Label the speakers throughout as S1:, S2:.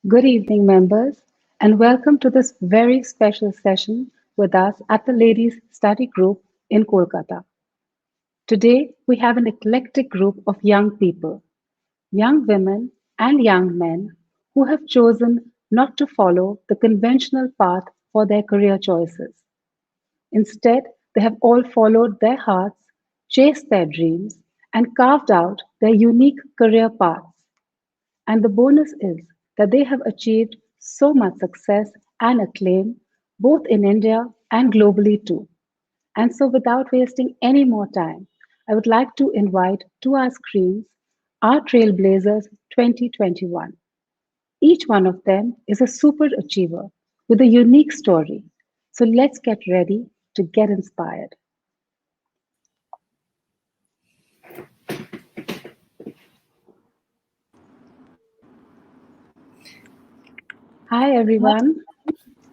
S1: Good evening, members, and welcome to this very special session with us at the Ladies Study Group in Kolkata. Today, we have an eclectic group of young people, young women and young men who have chosen not to follow the conventional path for their career choices. Instead, they have all followed their hearts, chased their dreams, and carved out their unique career paths. And the bonus is that they have achieved so much success and acclaim both in India and globally too. And so, without wasting any more time, I would like to invite to our screens our Trailblazers 2021. Each one of them is a super achiever with a unique story. So, let's get ready to get inspired. Hi, everyone.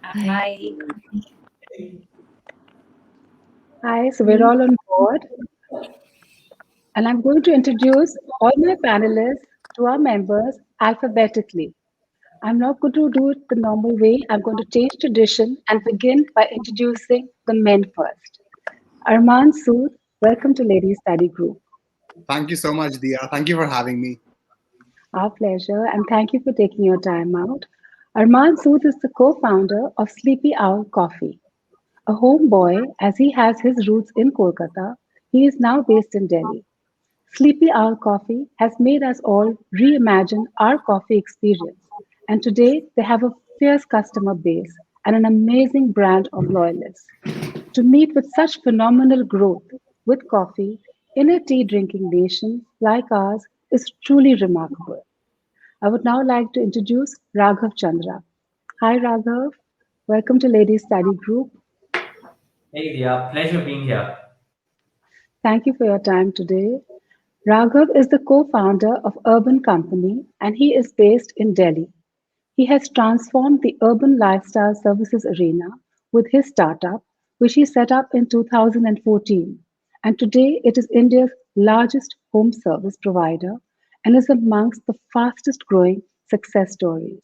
S2: Hi.
S1: Hi, so we're all on board. And I'm going to introduce all my panelists to our members alphabetically. I'm not going to do it the normal way. I'm going to change tradition and begin by introducing the men first. Arman Sood, welcome to Ladies Study Group.
S3: Thank you so much, Diya. Thank you for having me.
S1: Our pleasure, and thank you for taking your time out. Arman Sood is the co founder of Sleepy Owl Coffee. A homeboy, as he has his roots in Kolkata, he is now based in Delhi. Sleepy Owl Coffee has made us all reimagine our coffee experience, and today they have a fierce customer base and an amazing brand of loyalists. To meet with such phenomenal growth with coffee in a tea drinking nation like ours is truly remarkable. I would now like to introduce Raghav Chandra. Hi, Raghav. Welcome to Ladies Study Group.
S4: Hey, Diya, pleasure being here.
S1: Thank you for your time today. Raghav is the co founder of Urban Company and he is based in Delhi. He has transformed the urban lifestyle services arena with his startup, which he set up in 2014. And today it is India's largest home service provider and is amongst the fastest growing success stories.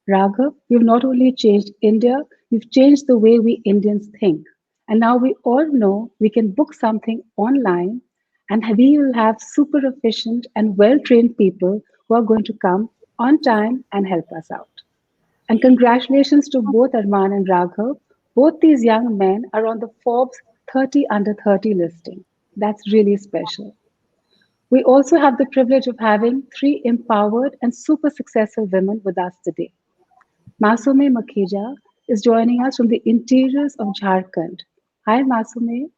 S1: Raghav, you've not only changed India, you've changed the way we Indians think. And now we all know we can book something online and we will have super efficient and well trained people who are going to come on time and help us out. And congratulations to both Arman and Raghav. Both these young men are on the Forbes 30 under 30 listing. That's really special. We also have the privilege of having three empowered and super successful women with us today. Masumeh Makhija is joining us from the interiors of Jharkhand. Hi, Masumeh.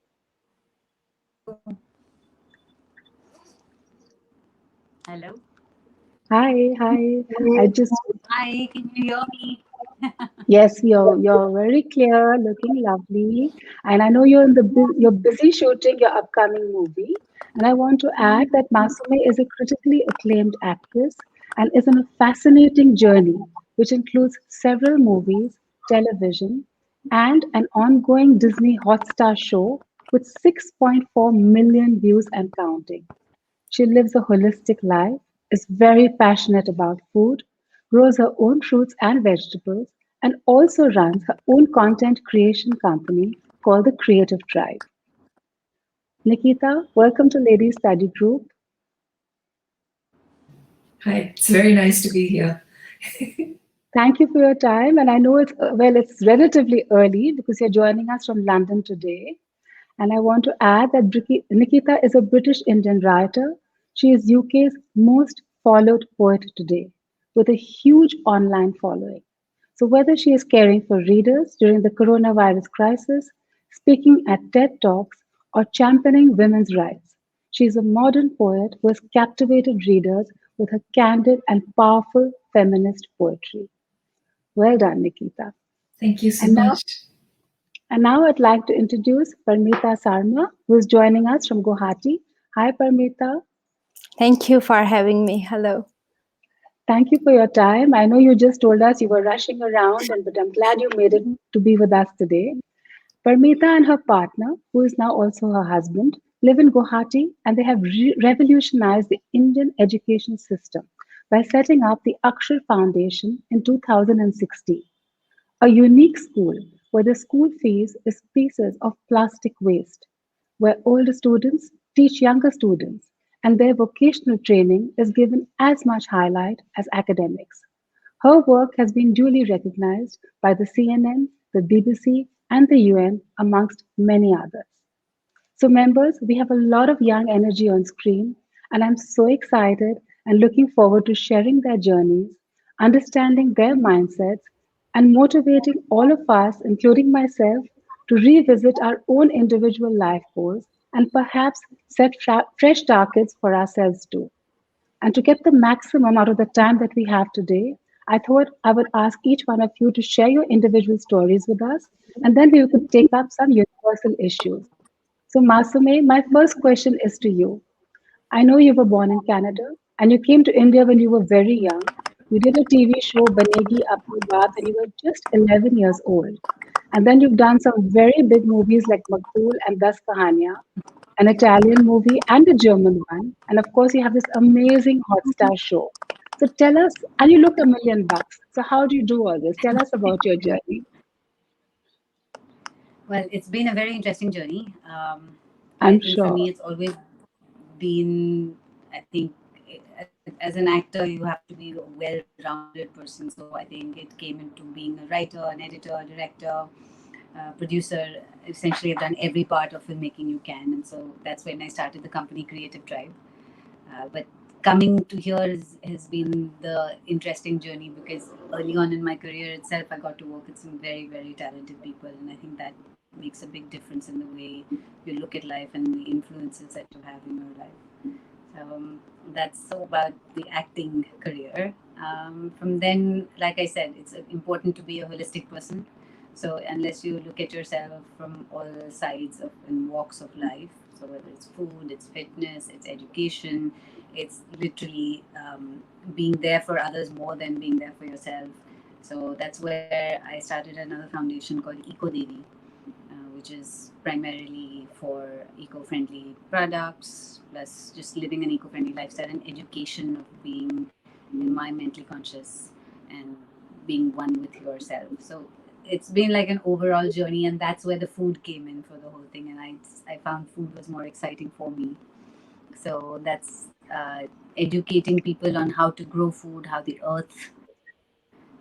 S2: Hello.
S1: Hi. I just
S2: Hi, can you hear me?
S1: Yes, you're very clear, looking lovely, and I know you're busy shooting your upcoming movie. And I want to add that Masume is a critically acclaimed actress and is on a fascinating journey, which includes several movies, television, and an ongoing Disney Hotstar show with 6.4 million views and counting. She lives a holistic life, is very passionate about food, grows her own fruits and vegetables, and also runs her own content creation company called the Creative Tribe. Nikita, welcome to Ladies Study Group.
S5: Hi, it's very nice to be here.
S1: Thank you for your time. And I know it's relatively early because you're joining us from London today. And I want to add that Nikita is a British Indian writer. She is UK's most followed poet today with a huge online following. So, whether she is caring for readers during the coronavirus crisis, speaking at TED Talks, or championing women's rights, she is a modern poet who has captivated readers with her candid and powerful feminist poetry. Well done, Nikita.
S5: Thank you so
S1: And now,
S5: much.
S1: and now I'd like to introduce Parmita Sarma, who is joining us from Guwahati. Hi, Parmita.
S6: Thank you for having me. Hello.
S1: Thank you for your time. I know you just told us you were rushing around, but I'm glad you made it to be with us today. Parmita and her partner, who is now also her husband, live in Guwahati and they have revolutionized the Indian education system by setting up the Akshar Foundation in 2016, a unique school where the school fees is pieces of plastic waste, where older students teach younger students and their vocational training is given as much highlight as academics. Her work has been duly recognized by the CNN, the BBC, and the UN, amongst many others. So, members, we have a lot of young energy on screen, and I'm so excited and looking forward to sharing their journeys, understanding their mindsets, and motivating all of us, including myself, to revisit our own individual life goals and perhaps set fresh targets for ourselves too. And to get the maximum out of the time that we have today, I thought I would ask each one of you to share your individual stories with us, and then we could take up some universal issues. So, Masumeh, my first question is to you. I know you were born in Canada and you came to India when you were very young. You did a TV show, Banegi Apni Baat, when you were just 11 years old. And then you've done some very big movies like Makbul and Das Kahaniya, an Italian movie and a German one. And of course, you have this amazing Hotstar show. So tell us, and you look $1 million. So how do you do all this? Tell us about your journey.
S2: Well, it's been a very interesting journey. I
S1: I'm
S2: think for
S1: sure.
S2: me, it's always been, I think, as an actor, you have to be a well rounded person. So I think it came into being a writer, an editor, a director, producer. Essentially, I've done every part of filmmaking you can. And so that's when I started the company Creative Drive. But coming to here has been the interesting journey because early on in my career itself, I got to work with some very, very talented people. And I think that makes a big difference in the way you look at life and the influences that you have in your life. That's so about the acting career. From then, like I said, it's important to be a holistic person. So unless you look at yourself from all sides of and walks of life, so whether it's food, it's fitness, it's education, it's literally being there for others more than being there for yourself. So that's where I started another foundation called Eco Devi, which is primarily for eco-friendly products, plus just living an eco-friendly lifestyle and education of being environmentally conscious and being one with yourself. So it's been like an overall journey, and that's where the food came in for the whole thing. And I found food was more exciting for me. So that's educating people on how to grow food, how the earth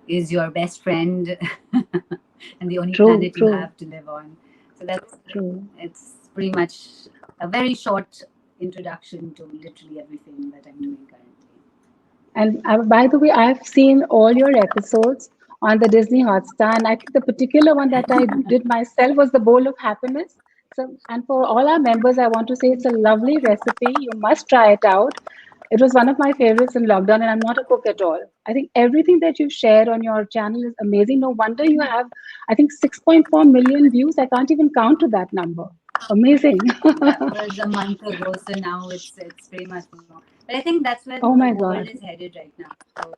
S2: is your best friend, and the only planet you
S1: True,
S2: have to
S1: true,
S2: live on. So that's
S1: true.
S2: it's pretty much a very short introduction to literally everything that I'm doing currently.
S1: And by the way, I've seen all your episodes on the Disney Hotstar, and I think the particular one that I did myself was the Bowl of Happiness. So, and for all our members, I want to say it's a lovely recipe. You must try it out. It was one of my favorites in lockdown, and I'm not a cook at all. I think everything that you've shared on your channel is amazing. No wonder you have, I think, 6.4 million views. I can't even count to that number. Amazing.
S2: That was a month ago, so now it's pretty much more. But I think that's where
S1: Oh
S2: the
S1: my
S2: world
S1: God.
S2: is headed right now. So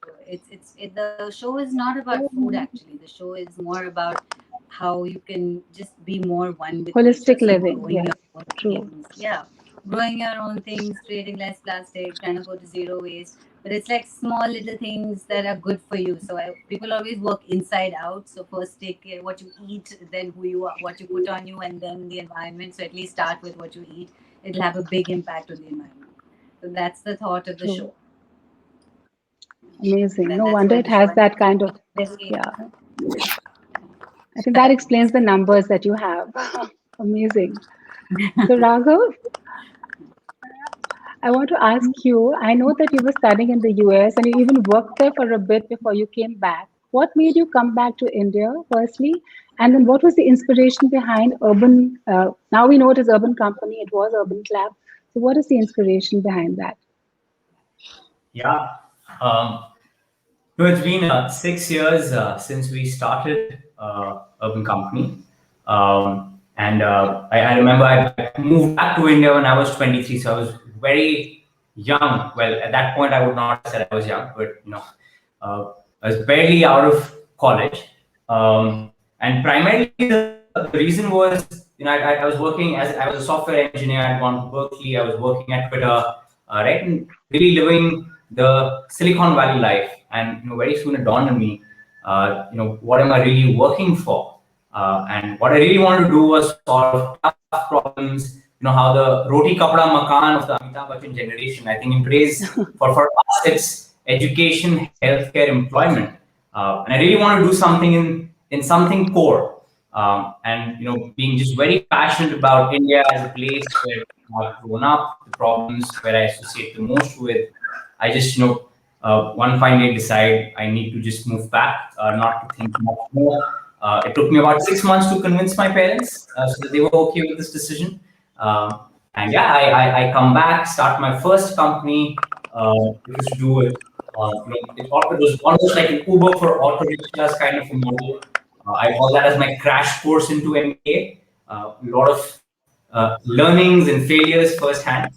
S2: the show is not about food actually. The show is more about how you can just be more one with nature.
S1: Holistic
S2: So
S1: living.
S2: growing
S1: Yes,
S2: your own
S1: true.
S2: things, yeah, growing your own things, creating less plastic, trying to go to zero waste. But it's like small little things that are good for you. So people always work inside out. So first take care what you eat, then who you are, what you put on you, and then the environment. So at least start with what you eat. It'll have a big impact on the environment. So that's the thought of the
S1: True.
S2: show.
S1: Amazing. No
S2: That's
S1: wonder
S2: where
S1: it
S2: the show
S1: has
S2: and
S1: that kind of,
S2: basically
S1: yeah. I think that explains the numbers that you have. Amazing. So, Raghav, I want to ask you, I know that you were studying in the US and you even worked there for a bit before you came back. What made you come back to India, firstly? And then what was the inspiration behind Urban? Now we know it is Urban Company, it was Urban Club. So, what is the inspiration behind that?
S4: Yeah. Um, no, it's been 6 years since we started Urban Company. And I remember I moved back to India when I was 23. So I was very young. Well, at that point, I would not have said I was young, but I was barely out of college, and primarily the reason was, I was working I was a software engineer. I'd gone to Berkeley. I was working at Twitter, right, and really living the Silicon Valley life. And very soon it dawned on me, what am I really working for? And what I really wanted to do was solve tough problems. How the roti kapda makan of the Amitabh Bachchan generation. I think in today's for us it's education, healthcare, employment, and I really want to do something in something core. And being just very passionate about India as a place where I've grown up, the problems where I associate the most with. I just one fine day decide I need to just move back, not to think much more. It took me about 6 months to convince my parents so that they were okay with this decision. And yeah, I come back, start my first company, which was to do with, it was almost like an Uber for auto rickshaws kind of a model. I call that as my crash course into MBA. A lot of learnings and failures firsthand.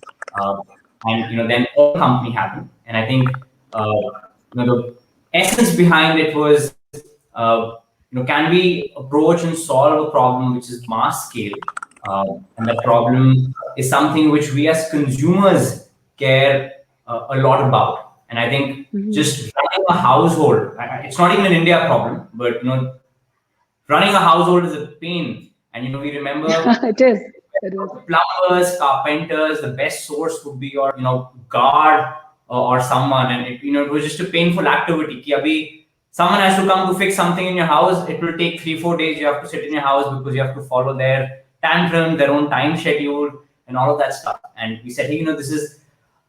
S4: And then all company happened. And I think the essence behind it was, can we approach and solve a problem which is mass scale? And that problem is something which we as consumers care a lot about. And I think just running a household, it's not even an India problem, but running a household is a pain. And we remember
S1: It is. It is.
S4: plumbers, carpenters, the best source would be your guard or someone, and it was just a painful activity. Ki abhi someone has to come to fix something in your house. It will take 3-4 days. You have to sit in your house because you have to follow their tantrum, their own time schedule, and all of that stuff. And we said, hey, this is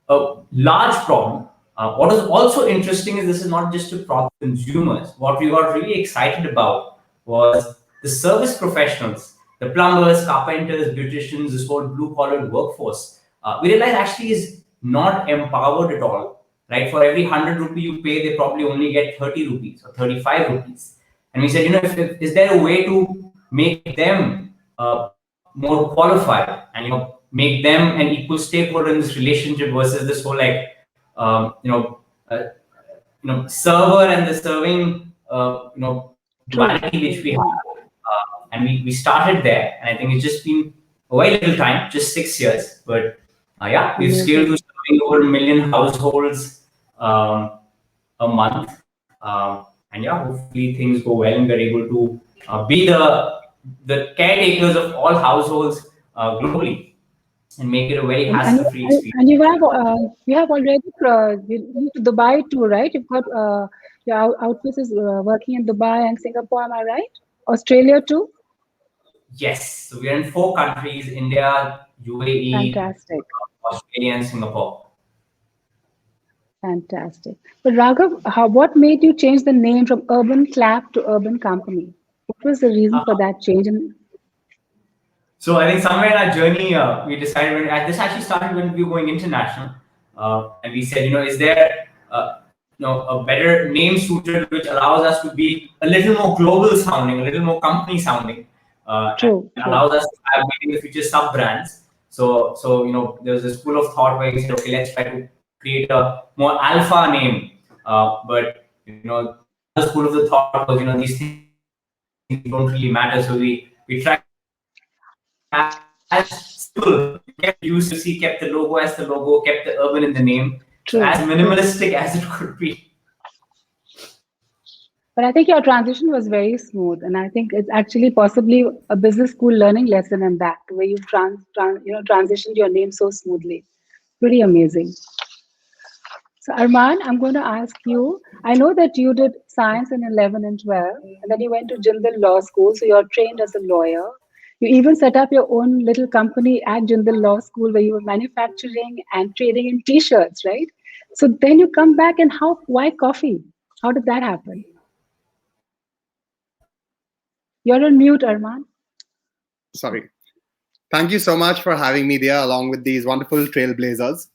S4: a large problem. What is also interesting is this is not just a problem for consumers. What we got really excited about was the service professionals, the plumbers, carpenters, beauticians, this whole blue-collar workforce. We realized actually is not empowered at all, right? For every 100 rupee you pay, they probably only get 30 rupees or 35 rupees. And we said, is there a way to make them more qualified and, make them an equal stakeholder in this relationship versus this whole server and the serving, duality which we have. And we started there, and I think it's just been a very little time, just 6 years. But yeah, we've scaled to serving over 1 million households a month. And yeah, hopefully things go well and we're able to be the caretakers of all households globally and make it a very hassle-free experience.
S1: And you have already been to Dubai too, right? You've got your outfit is working in Dubai and Singapore. Am I right? Australia too?
S4: Yes, so we are in 4 countries: India, UAE,
S1: Fantastic.
S4: Australia, and Singapore.
S1: Fantastic. But Raghav, what made you change the name from Urban Clap to Urban Company? What was the reason for that change?
S4: So I think somewhere in our journey, we decided, this actually started when we were going international. And we said, is there a better name suited which allows us to be a little more global sounding, a little more company sounding,
S1: True.
S4: and allows us to have maybe in the future sub brands. So there was a school of thought where we said, okay, let's try to create a more alpha name. But another school of the thought was, these things don't really matter. So we tried as simple, kept UCC, kept the logo as the logo, kept the urban in the name.
S1: True.
S4: As minimalistic as it could be.
S1: But I think your transition was very smooth, and I think it's actually possibly a business school learning lesson in that, where you've transitioned your name so smoothly. Pretty amazing. So Arman, I'm going to ask you. I know that you did science in 11 and 12, and then you went to Jindal Law School, so you're trained as a lawyer. You even set up your own little company at Jindal Law School where you were manufacturing and trading in T-shirts, right? So then you come back and why coffee? How did that happen? You're on mute, Arman.
S3: Sorry. Thank you so much for having me there along with these wonderful trailblazers.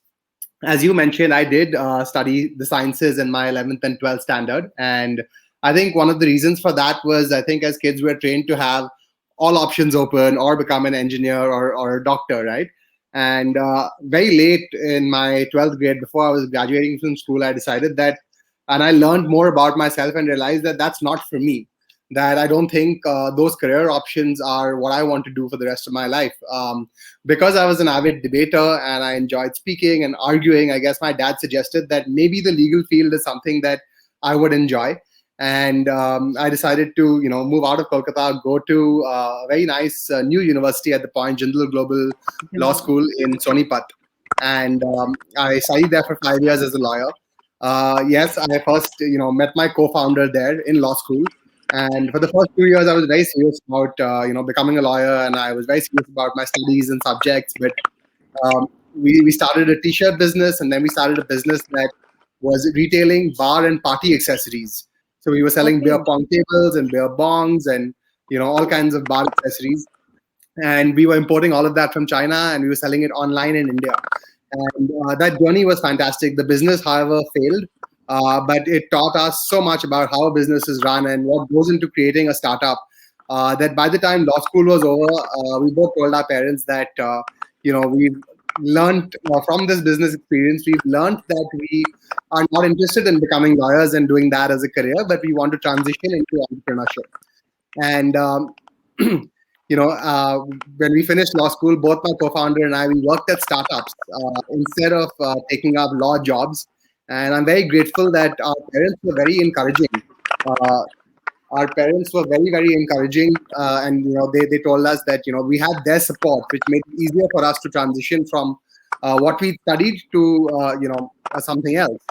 S3: As you mentioned, I did study the sciences in my 11th and 12th standard. And I think one of the reasons for that was, I think as kids, we're trained to have all options open or become an engineer or a doctor, right? And very late in my 12th grade, before I was graduating from school, I decided that and I learned more about myself and realized that that's not for me. That I don't think those career options are what I want to do for the rest of my life. Because I was an avid debater and I enjoyed speaking and arguing, I guess my dad suggested that maybe the legal field is something that I would enjoy. And I decided to, move out of Kolkata, go to a very nice new university at the point, Jindal Global Law School in Sonipat. And I studied there for 5 years as a lawyer. Yes, I first, met my co-founder there in law school. And for the first 2 years, I was very serious about, becoming a lawyer, and I was very serious about my studies and subjects. But we started a t-shirt business, and then we started a business that was retailing bar and party accessories. So we were selling beer
S1: Okay.
S3: pong tables and beer bongs and all kinds of bar accessories. And we were importing all of that from China, and we were selling it online in India. And that journey was fantastic. The business, however, failed, but it taught us so much about how a business is run and what goes into creating a startup. That by the time law school was over, we both told our parents that we've learned from this business experience. We've learned that we are not interested in becoming lawyers and doing that as a career, but we want to transition into entrepreneurship. And when we finished law school, both my co-founder and I, we worked at startups instead of taking up law jobs. And I'm very grateful that our parents were very encouraging. Uh, our parents were very, very encouraging, and they told us that we had their support, which made it easier for us to transition from what we studied to something else.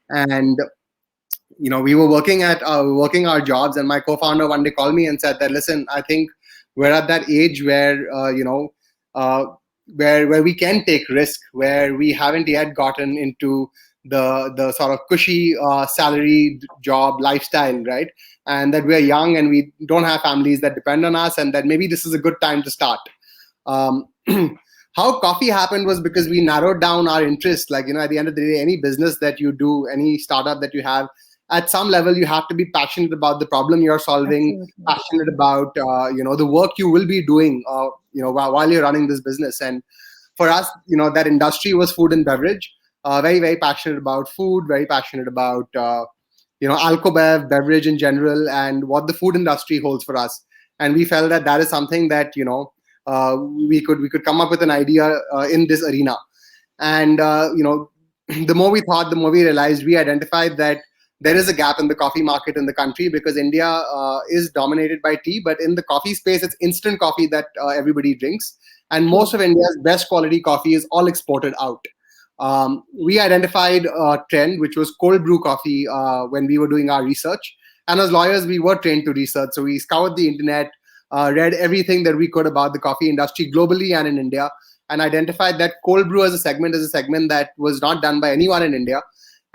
S3: And we were working our jobs, and my co-founder one day called me and said that, listen, I think we're at that age where uh, where we can take risk, where we haven't yet gotten into the sort of cushy salary job lifestyle, right? And that we're young and we don't have families that depend on us, and that maybe this is a good time to start. um, how coffee happened was because we narrowed down our interest. Like, at the end of the day, any business that you do, any startup that you have, at some level, you have to be passionate about the problem you're solving,
S1: Absolutely.
S3: passionate about, the work you will be doing, while you're running this business. And for us, that industry was food and beverage. Very, very passionate about food, very passionate about, alcobev, beverage in general, and what the food industry holds for us. And we felt that that is something that, we could come up with an idea in this arena. And the more we thought, the more we realized, we identified that there is a gap in the coffee market in the country, because India is dominated by tea, but in the coffee space, it's instant coffee that everybody drinks, and most of India's best quality coffee is all exported out. We identified a trend, which was cold brew coffee, when we were doing our research. And as lawyers, we were trained to research, so we scoured the internet, read everything that we could about the coffee industry globally and in India, and identified that cold brew as a segment is a segment that was not done by anyone in India,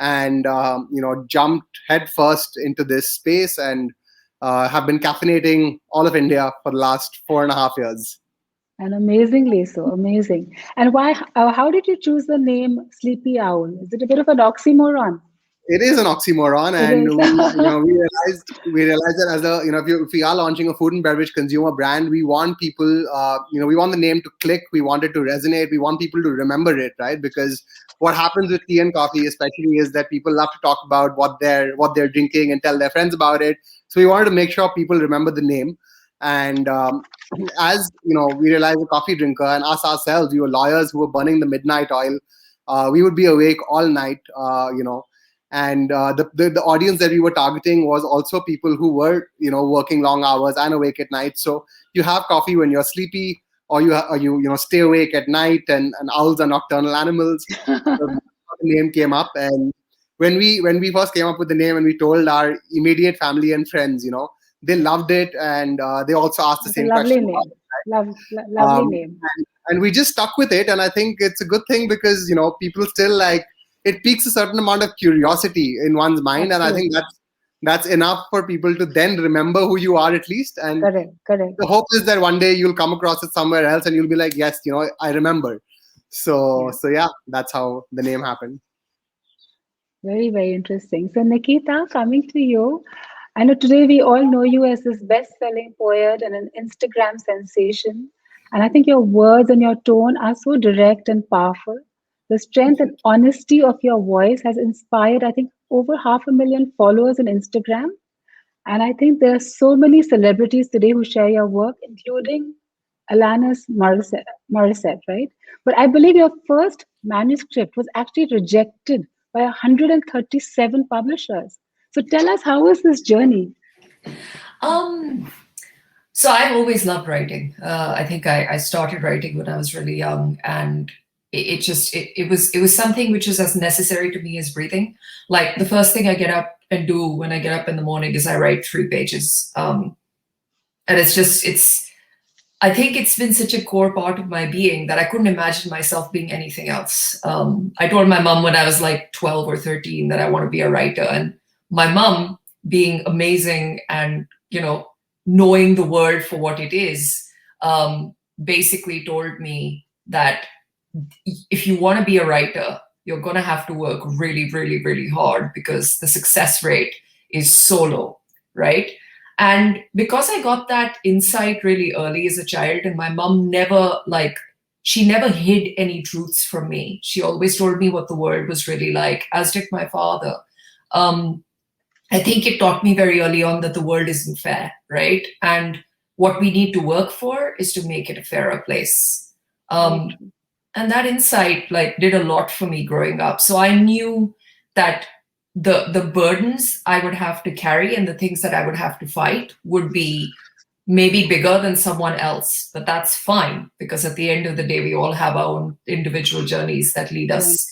S3: and jumped headfirst into this space, and have been caffeinating all of India for the last 4.5 years.
S1: And amazingly so, amazing. And why? How did you choose the name Sleepy Owl? Is it a bit of an oxymoron?
S3: It is an oxymoron,
S1: It
S3: and
S1: is.
S3: we realized that as a if we are launching a food and beverage consumer brand, we want people, we want the name to click, we want it to resonate, we want people to remember it, right? Because what happens with tea and coffee, especially, is that people love to talk about what they're drinking and tell their friends about it. So we wanted to make sure people remember the name. And as we realized, a coffee drinker, and us ourselves, we were lawyers who were burning the midnight oil. We would be awake all night, and the audience that we were targeting was also people who were working long hours and awake at night. So you have coffee when you're sleepy, or you stay awake at night, and owls are nocturnal animals. So the name came up, and when we first came up with the name and we told our immediate family and friends, they loved it, and they also asked the
S1: It's a
S3: same
S1: lovely
S3: question.
S1: name. Lovely
S3: um,
S1: name.
S3: and we just stuck with it, and I think it's a good thing, because people still like it, piques a certain amount of curiosity in one's mind, and I think
S1: Absolutely.
S3: that's enough for people to then remember who you are, at least. And
S1: Correct. Correct.
S3: the hope is that one day you'll come across it somewhere else and you'll be like, yes, I remember. So
S1: Yeah.
S3: so yeah, that's how the name happened.
S1: Very, very interesting. So, Nikita, coming to you, I know today we all know you as this best-selling poet and an Instagram sensation. And I think your words and your tone are so direct and powerful. The strength and honesty of your voice has inspired, I think, over 500,000 followers on Instagram. And I think there are so many celebrities today who share your work, including Morissette, right? But I believe your first manuscript was actually rejected by 137 publishers. So tell us, how was this journey?
S5: Um, so I've always loved writing. I think I started writing when I was really young, and it was something which was as necessary to me as breathing. Like the first thing I get up and do when I get up in the morning is I write 3 pages. And I think it's been such a core part of my being that I couldn't imagine myself being anything else. I told my mom when I was like 12 or 13 that I want to be a writer, and my mom, being amazing and knowing the world for what it is, basically told me that if you want to be a writer, you're going to have to work really, really, really hard because the success rate is so low, right? And because I got that insight really early as a child, and my mom she never hid any truths from me. She always told me what the world was really like, as did my father. I think it taught me very early on that the world isn't fair, right? And what we need to work for is to make it a fairer place. And that insight did a lot for me growing up. So I knew that the burdens I would have to carry and the things that I would have to fight would be maybe bigger than someone else, but that's fine, because at the end of the day, we all have our own individual journeys that lead us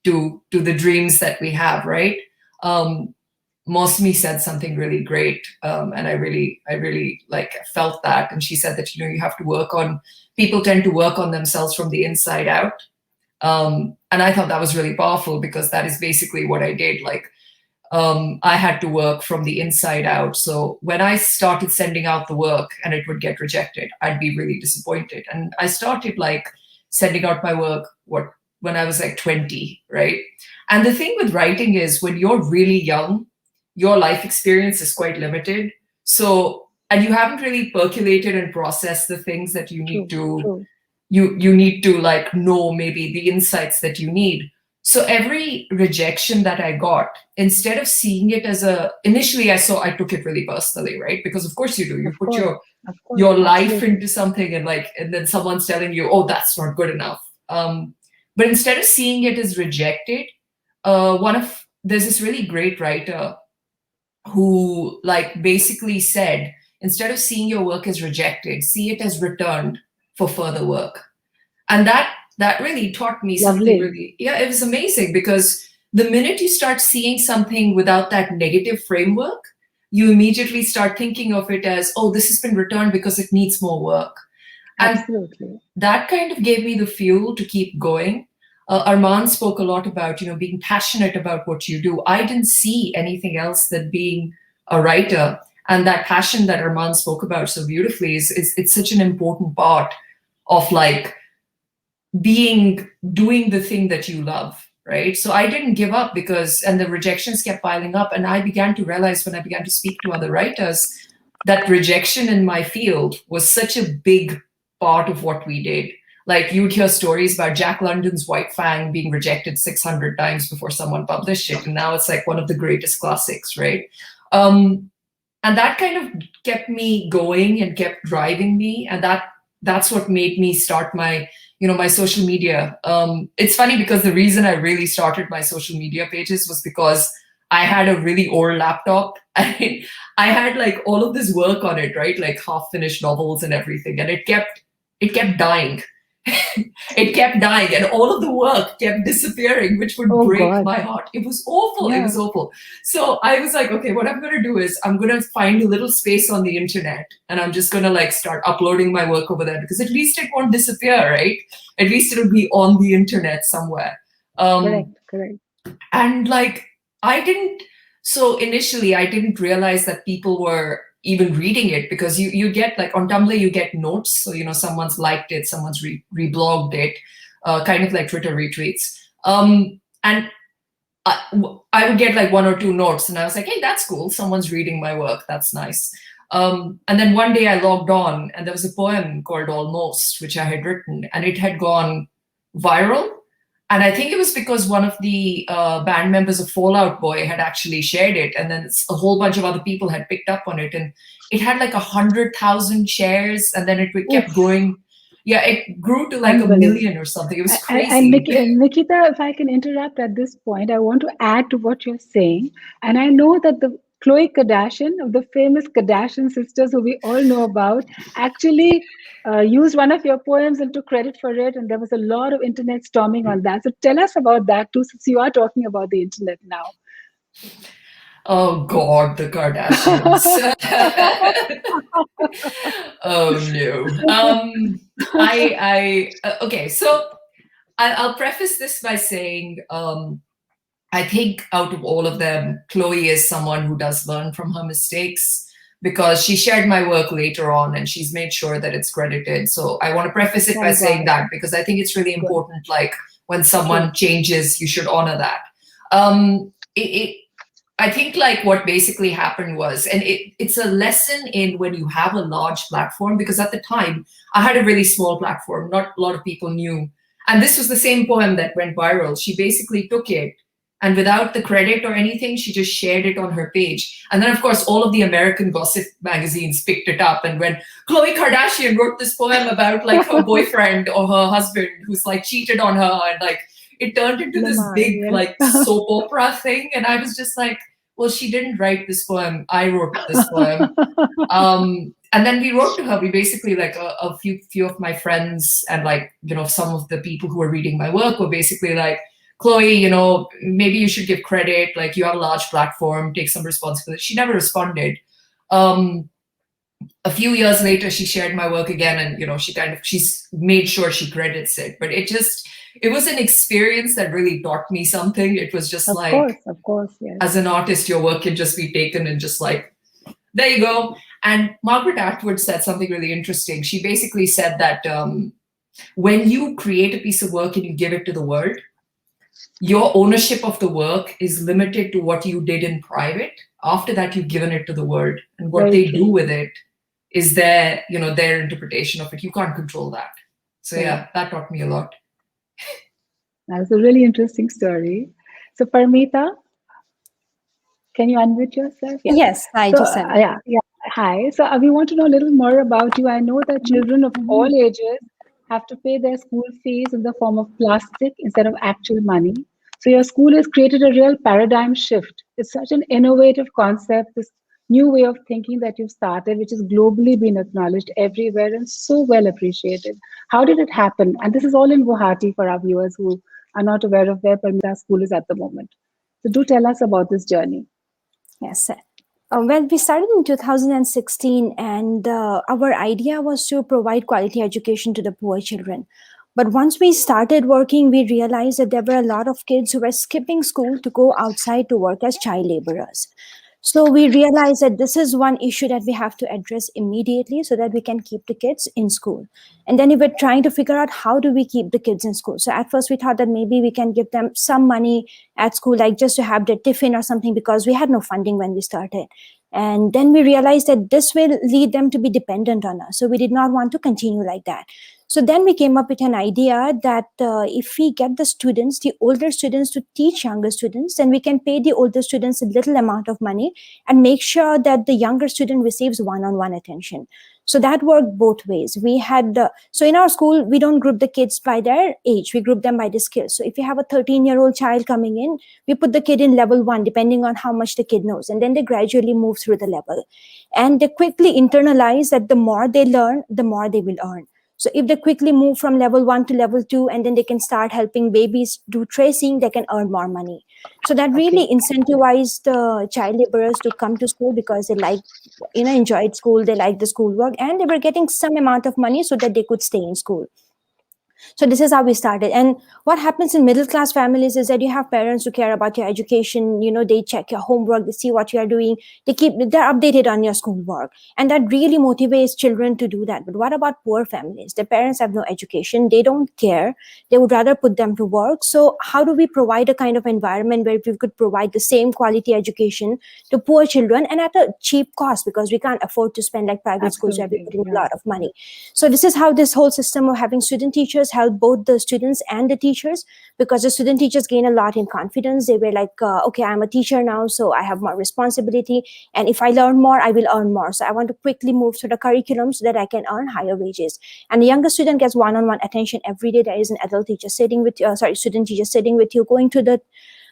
S5: to the dreams that we have, right? Masumeh said something really great, and I really felt that. And she said that you have to people tend to work on themselves from the inside out. And I thought that was really powerful, because that is basically what I did. I had to work from the inside out. So when I started sending out the work and it would get rejected, I'd be really disappointed. And I started sending out my work when I was 20, right? And the thing with writing is, when you're really young, your life experience is quite limited. So, and you haven't really percolated and processed the things that you need to, you need to know maybe the insights that you need. So every rejection that I got, instead of seeing it as initially I took it really personally, right? Because of course you do. You put your life into something, and then someone's telling you, oh, that's not good enough. But instead of seeing it as rejected, there's this really great writer who basically said, instead of seeing your work as rejected, see it as returned for further work. And that really taught me something really, it was amazing, because the minute you start seeing something without that negative framework, you immediately start thinking of it as, oh, this has been returned because it needs more work.
S1: Absolutely.
S5: And that kind of gave me the fuel to keep going. Arman spoke a lot about, being passionate about what you do. I didn't see anything else than being a writer. And that passion that Arman spoke about so beautifully it's such an important part of doing the thing that you love, right? So I didn't give up, and the rejections kept piling up. And I began to realize, when I began to speak to other writers, that rejection in my field was such a big part of what we did. You'd hear stories about Jack London's White Fang being rejected 600 times before someone published it. And now it's one of the greatest classics, right? And that kind of kept me going and kept driving me. And that's what made me start my social media. It's funny, because the reason I really started my social media pages was because I had a really old laptop. I had all of this work on it, right? Half-finished novels and everything. And it kept dying. It kept dying, and all of the work kept disappearing, which would break my heart. It was awful. Yeah. It was awful. So I was okay, what I'm going to do is I'm going to find a little space on the internet, and I'm just going to start uploading my work over there, because at least it won't disappear, right? At least it'll be on the internet somewhere.
S1: Correct.
S5: And initially I didn't realize that people were even reading it, because you get on Tumblr, you get notes. So, someone's liked it, someone's reblogged it, kind of like Twitter retweets. And I would get 1 or 2 notes, and I was hey, that's cool. Someone's reading my work. That's nice. And then one day I logged on, and there was a poem called Almost, which I had written, and it had gone viral. And I think it was because one of the band members of Fall Out Boy had actually shared it, and then a whole bunch of other people had picked up on it, and it had like 100,000 shares, and then it kept
S1: Oof.
S5: growing. Yeah, it grew to like 1
S1: Unbelievable.
S5: million or something. It was
S1: And
S5: crazy.
S1: Nikita, if I can interrupt at this point, I want to add to what you're saying. And I know that the Khloe Kardashian, of the famous Kardashian sisters who we all know about, actually used one of your poems and took credit for it. And there was a lot of internet storming on that. So tell us about that too, since you are talking about the internet now.
S5: Oh God, the Kardashians. Oh no. Okay, so I'll preface this by saying I think out of all of them, Khloe is someone who does learn from her mistakes, because she shared my work later on and she's made sure that it's credited. So I want to preface it by
S1: Thank
S5: saying
S1: God.
S5: that, because I think it's really
S1: Good.
S5: important, like when someone changes, you should honor that. I think like what basically happened was, and it's a lesson in when you have a large platform, because at the time I had a really small platform, not a lot of people knew. And this was the same poem that went viral. She basically took it, and without the credit or anything, she just shared it on her page. And then of course, all of the American gossip magazines picked it up. And when Khloe Kardashian wrote this poem about like her boyfriend or her husband who's like cheated on her, and like it turned into this big like soap opera thing. And I was just like, well, she didn't write this poem. I wrote this poem. And then we wrote to her. We basically like a few of my friends and like, you know, some of the people who were reading my work were basically like, Khloe, you know, maybe you should give credit. Like you have a large platform, take some responsibility. She never responded. A few years later, she shared my work again, and you know, she's made sure she credits it. But it was an experience that really taught me something. It was just
S1: Of course, yes.
S5: As an artist, your work can just be taken and just like, there you go. And Margaret Atwood said something really interesting. She basically said that when you create a piece of work and you give it to the world, your ownership of the work is limited to what you did in private. After that, you've given it to the world, and what they do with it is their interpretation of it. You can't control that. So yeah, that taught me a lot.
S1: That's a really interesting story. So Parmita, can you unmute yourself?
S6: Yeah. Yes, hi, Jaiswal.
S1: Yeah. Hi. So we want to know a little more about you. I know that children of all ages have to pay their school fees in the form of plastic instead of actual money. So your school has created a real paradigm shift. It's such an innovative concept, this new way of thinking that you've started, which has globally been acknowledged everywhere and so well appreciated. How did it happen? And this is all in Guwahati for our viewers who are not aware of where Parmita School is at the moment. So do tell us about this journey.
S6: Yes. Well, we started in 2016, and our idea was to provide quality education to the poor children. But once we started working, we realized that there were a lot of kids who were skipping school to go outside to work as child laborers. So we realized that this is one issue that we have to address immediately so that we can keep the kids in school. And then we were trying to figure out how do we keep the kids in school. So at first we thought that maybe we can give them some money at school, like just to have their tiffin or something, because we had no funding when we started. And then we realized that this will lead them to be dependent on us. So we did not want to continue like that. So then we came up with an idea that if we get the students, the older students, to teach younger students, then we can pay the older students a little amount of money and make sure that the younger student receives one-on-one attention. So that worked both ways. We had, so in our school, we don't group the kids by their age. We group them by the skills. So if you have a 13-year-old child coming in, we put the kid in level 1, depending on how much the kid knows. And then they gradually move through the level. And they quickly internalize that the more they learn, the more they will earn. So if they quickly move from level 1 to level 2, and then they can start helping babies do tracing, they can earn more money. So that really incentivized child laborers to come to school, because they enjoyed school, they liked the schoolwork, and they were getting some amount of money so that they could stay in school. So this is how we started. And what happens in middle class families is that you have parents who care about your education. They check your homework, they see what you are doing, they're updated on your schoolwork. And that really motivates children to do that. But what about poor families? The parents have no education, they don't care, they would rather put them to work. So how do we provide a kind of environment where we could provide the same quality education to poor children and at a cheap cost, because we can't afford to spend like private schools where we put in a lot of money. So this is how this whole system of having student teachers helped both the students and the teachers, because the student teachers gain a lot in confidence. They were like, okay, I'm a teacher now, so I have more responsibility. And if I learn more, I will earn more. So I want to quickly move through the curriculum so that I can earn higher wages. And the younger student gets one-on-one attention every day. There is an adult teacher sitting with you, student teacher sitting with you, going to the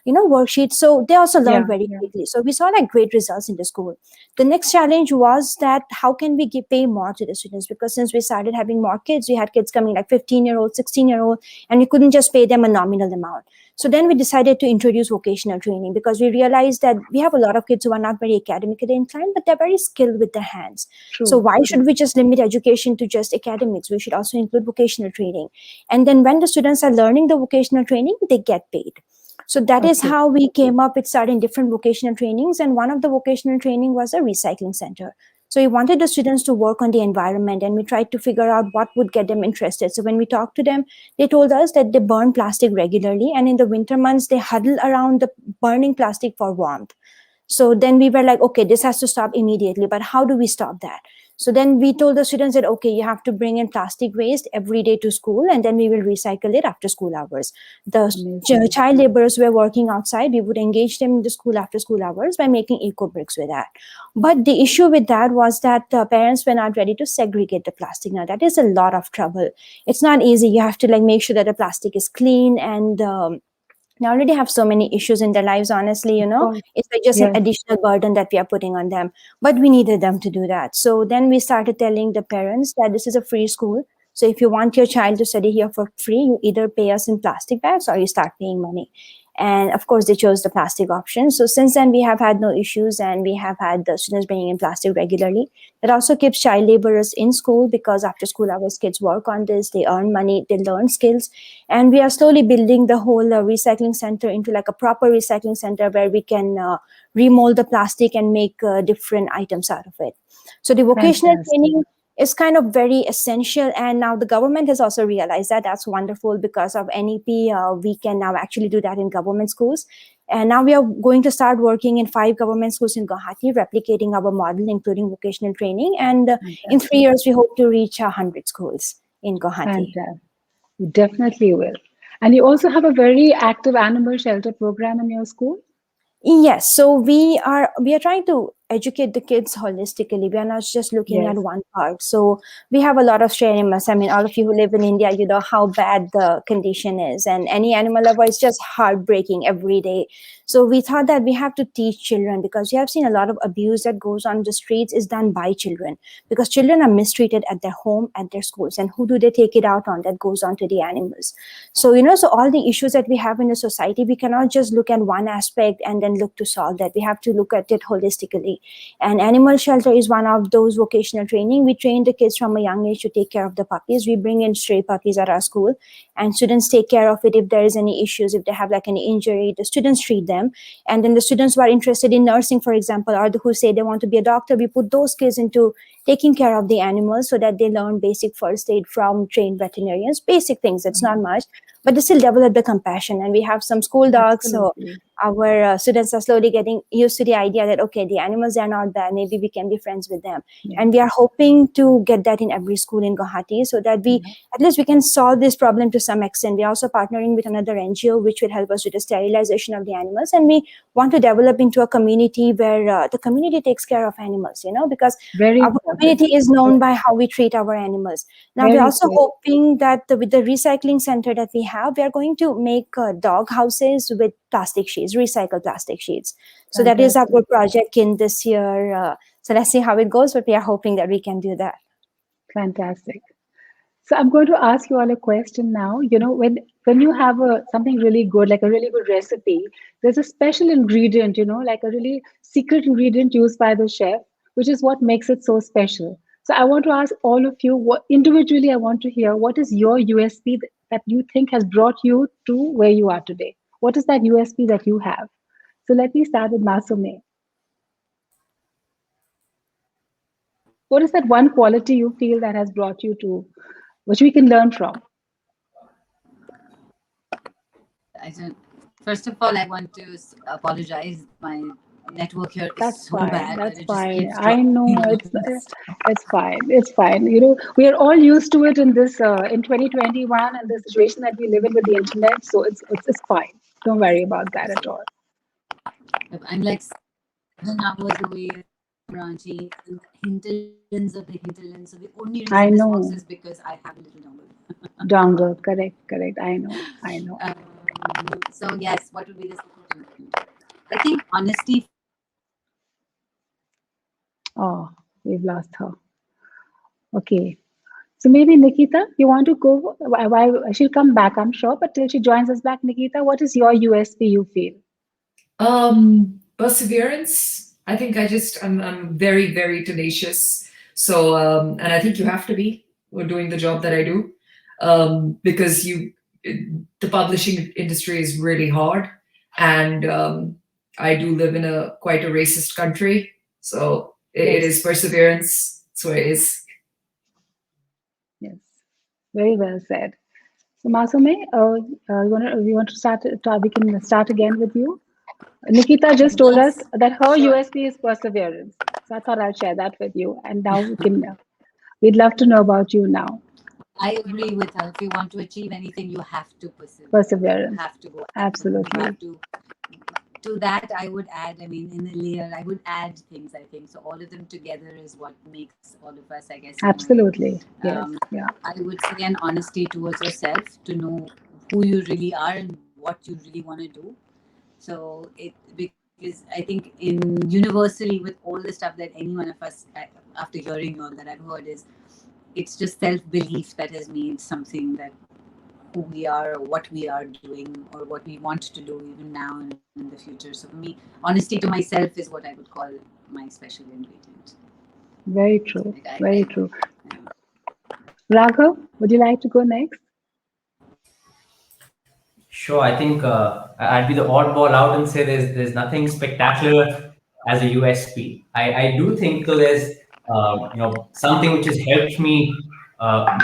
S6: worksheets. So they also learned very quickly. So we saw like great results in the school. The next challenge was that how can we pay more to the students? Because since we started having more kids, we had kids coming like 15-year-old, 16-year-old, and we couldn't just pay them a nominal amount. So then we decided to introduce vocational training, because we realized that we have a lot of kids who are not very academically inclined, but they're very skilled with their hands.
S1: True.
S6: So why should we just limit education to just academics? We should also include vocational training. And then when the students are learning the vocational training, they get paid. So that is how we came up with starting different vocational trainings. And one of the vocational training was a recycling center. So we wanted the students to work on the environment, and we tried to figure out what would get them interested. So when we talked to them, they told us that they burn plastic regularly, and in the winter months, they huddle around the burning plastic for warmth. So then we were like, okay, this has to stop immediately, but how do we stop that? So then we told the students that, okay, you have to bring in plastic waste every day to school, and then we will recycle it after school hours. The child laborers were working outside. We would engage them in the school after school hours by making eco bricks with that. But the issue with that was that parents were not ready to segregate the plastic. Now that is a lot of trouble. It's not easy. You have to like make sure that the plastic is clean, and they already have so many issues in their lives, honestly, it's like just an additional burden that we are putting on them, but we needed them to do that. So then we started telling the parents that this is a free school. So if you want your child to study here for free, you either pay us in plastic bags or you start paying money. And of course, they chose the plastic option. So since then, we have had no issues, and we have had the students bringing in plastic regularly. That also keeps child laborers in school, because after school hours, kids work on this, they earn money, they learn skills. And we are slowly building the whole recycling center into like a proper recycling center where we can remold the plastic and make different items out of it. So the vocational training is kind of very essential, and now the government has also realized that. That's wonderful. Because of NEP, we can now actually do that in government schools. And now we are going to start working in 5 government schools in Guwahati, replicating our model, including vocational training. And in 3 years, we hope to reach 100 schools in Guwahati.
S1: Fantastic. You definitely will. And you also have a very active animal shelter program in your school?
S6: Yes. So we are trying to educate the kids holistically. We are not just looking at one part. So we have a lot of stray animals. I mean, all of you who live in India, you know how bad the condition is, and any animal lover is just heartbreaking every day. So we thought that we have to teach children, because we have seen a lot of abuse that goes on the streets is done by children, because children are mistreated at their home, at their schools, and who do they take it out on? That goes on to the animals. So, so all the issues that we have in the society, we cannot just look at one aspect and then look to solve that. We have to look at it holistically. And animal shelter is one of those vocational training. We train the kids from a young age to take care of the puppies. We bring in stray puppies at our school, and students take care of it. If there is any issues, if they have like any injury, the students treat them. And then the students who are interested in nursing, for example, or who say they want to be a doctor, we put those kids into taking care of the animals so that they learn basic first aid from trained veterinarians, basic things. It's not much, but they still develop the compassion. And we have some school dogs. Absolutely. So our students are slowly getting used to the idea that, okay, the animals are not bad. Maybe we can be friends with them. Yeah. And we are hoping to get that in every school in Guwahati, so that we, at least we can solve this problem to some extent. We are also partnering with another NGO, which will help us with the sterilization of the animals. And we want to develop into a community where the community takes care of animals, because our community is known by how we treat our animals. Now, we're also hoping that with the recycling center that we have, we are going to make dog houses with plastic sheets, recycled plastic sheets. So that is our project in this year. So let's see how it goes, but we are hoping that we can do that.
S1: Fantastic. So I'm going to ask you all a question now. When you have something really good, like a really good recipe, there's a special ingredient, like a really secret ingredient used by the chef, which is what makes it so special. So I want to ask all of you, individually, I want to hear, what is your USP that you think has brought you to where you are today? What is that USP that you have? So let me start with Masumeh. What is that one quality you feel that has brought you to, which we can learn from?
S2: First of all, I want to apologize. My network here is
S1: That's
S2: so
S1: fine.
S2: bad
S1: That's
S2: that it just
S1: fine.
S2: keeps
S1: I know
S2: dropping.
S1: it's fine. It's fine. We are all used to it in this in 2021 and the situation that we live in with the internet. So it's fine. Don't worry about that at all.
S2: I'm like 7 hours away from Ranchi, in the hinterlands of the hinterlands. So the only reason
S1: I
S2: this works is
S1: know.
S2: because I have a little dongle.
S1: Dongle. Correct. Correct. I know. I know.
S2: So yes, what would be this? I think honesty for me is
S1: Oh, we've lost her. Okay. So maybe Nikita, you want to go? Why she'll come back, I'm sure. But till she joins us back, Nikita, what is your USP you feel?
S5: Perseverance. I think I'm very, very tenacious. So, and I think you have to be doing the job that I do, because the publishing industry is really hard, and I do live in quite a racist country. So it is
S1: Yes.
S5: perseverance. So it is.
S1: Yes. Very well said. So Masumeh, you want to start? We can start again with you. Nikita just told us
S2: yes,
S1: that her
S2: sure.
S1: USP is perseverance. So I thought I'll share that with you. And now we can. We'd love to know about you now.
S2: I agree with her. If you want to achieve anything, you have to persevere. You
S1: Perseverance.
S2: have to go at it. You
S1: Absolutely.
S2: have to that I would add, I mean, in a layer, I would add things, I think. So all of them together is what makes all of us, I guess, in a way.
S1: Absolutely. Yes. Yeah.
S2: I would say an honesty towards yourself to know who you really are and what you really want to do. So because I think universally with all the stuff that any one of us, after hearing all that I've heard, is it's just self belief that has made something that who we are or what we are doing or what we want to do even now and in the future. So for me, honesty to myself is what I would call my special ingredient.
S1: Very true.
S2: Like
S1: Very true.
S2: I
S1: Raghav, would you like to go next?
S4: Sure, I think I'd be the oddball out and say there's nothing spectacular as a USP. I do think though there's something which has helped me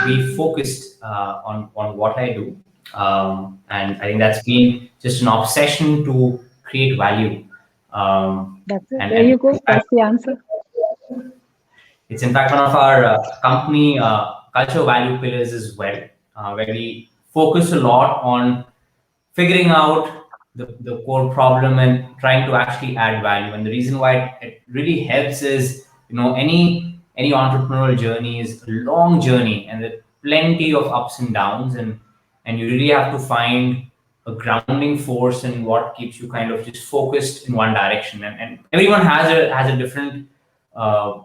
S4: be focused on what I do, and I think that's been just an obsession to create value.
S1: That's it. There
S4: And
S1: you go. That's the answer.
S4: it's in fact one of our company culture value pillars as well, where we focus a lot on figuring out the core problem and trying to actually add value. And the reason why it really helps is, any entrepreneurial journey is a long journey and there plenty of ups and downs, and you really have to find a grounding force in what keeps you kind of just focused in one direction. And everyone has a different uh,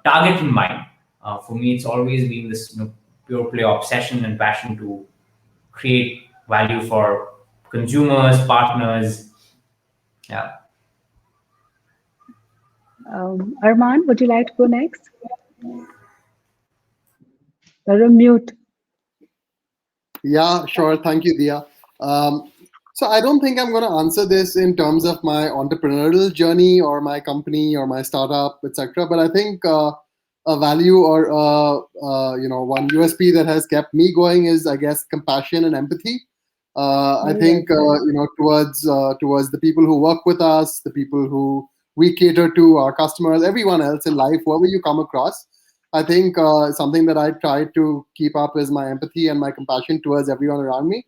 S4: target in mind. For me, it's always been this pure play obsession and passion to create value for consumers, partners. Yeah.
S1: Arman, would you like to go next? You're on mute.
S3: Yeah, sure. Thank you, Diya. So I don't think I'm going to answer this in terms of my entrepreneurial journey or my company or my startup, etc. But I think a value or one USP that has kept me going is, I guess, compassion and empathy. I
S1: Very well
S3: think towards the people who work with us, the people who we cater to, our customers, everyone else in life, whoever you come across. I think something that I try to keep up is my empathy and my compassion towards everyone around me.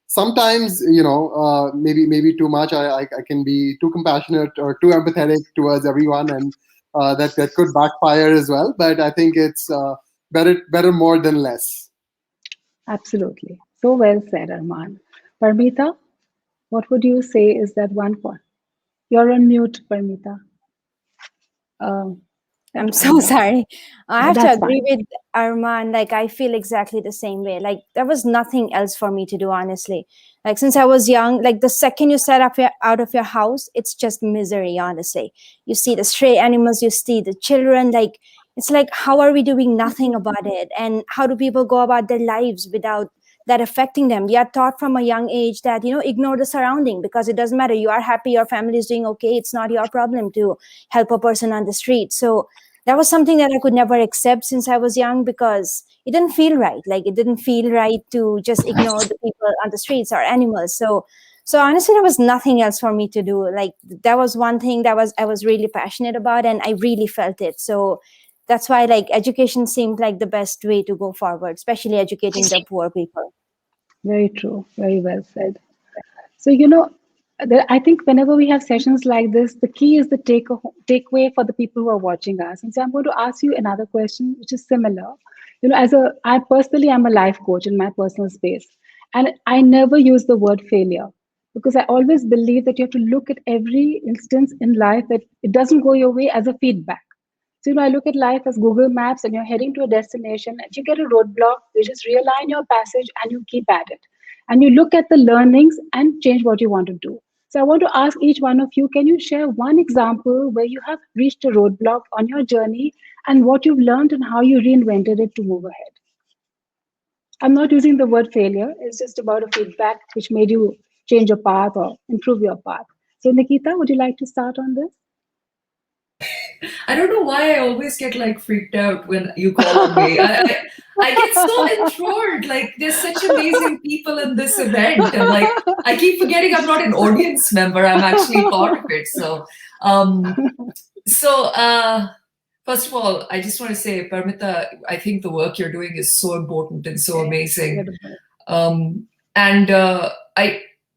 S3: Sometimes, maybe too much. I can be too compassionate or too empathetic towards everyone, and that could backfire as well. But I think it's better more than less.
S1: Absolutely. So well said, Arman. Parmita, what would you say is that one point? You're on mute, Parmita. Um,
S6: I'm so sorry. I have to
S1: that's
S6: agree
S1: fine.
S6: with Arman. Like, I feel exactly the same way. Like, there was nothing else for me to do, honestly. Like, since I was young, like, the second you set up out of your house, it's just misery, honestly. You see the stray animals, you see the children. Like, it's like, how are we doing nothing about it? And how do people go about their lives without that affecting them? We are taught from a young age that, ignore the surrounding because it doesn't matter. You are happy, your family is doing okay. It's not your problem to help a person on the street. So, that was something that I could never accept since I was young because it didn't feel right. Like it didn't feel right to just ignore the people on the streets or animals. So So honestly, there was nothing else for me to do. Like that was one thing that I was really passionate about, and I really felt it. So that's why like education seemed like the best way to go forward, especially educating the poor people.
S1: Very true. Very well said. So, I think whenever we have sessions like this, the key is the takeaway for the people who are watching us. And so I'm going to ask you another question, which is similar. I personally am a life coach in my personal space, and I never use the word failure because I always believe that you have to look at every instance in life that it doesn't go your way as a feedback. So, I look at life as Google Maps and you're heading to a destination and you get a roadblock, you just realign your passage and you keep at it. And you look at the learnings and change what you want to do. So, I want to ask each one of you, can you share one example where you have reached a roadblock on your journey and what you've learned and how you reinvented it to move ahead? I'm not using the word failure, it's just about a feedback which made you change your path or improve your path. So, Nikita, would you like to start on this?
S5: I don't know why I always get like freaked out when you call on me. I get so enthralled. Like there's such amazing people in this event, and like I keep forgetting I'm not an audience member. I'm actually part of it. So, first of all, I just want to say, Parmita, I think the work you're doing is so important and so amazing.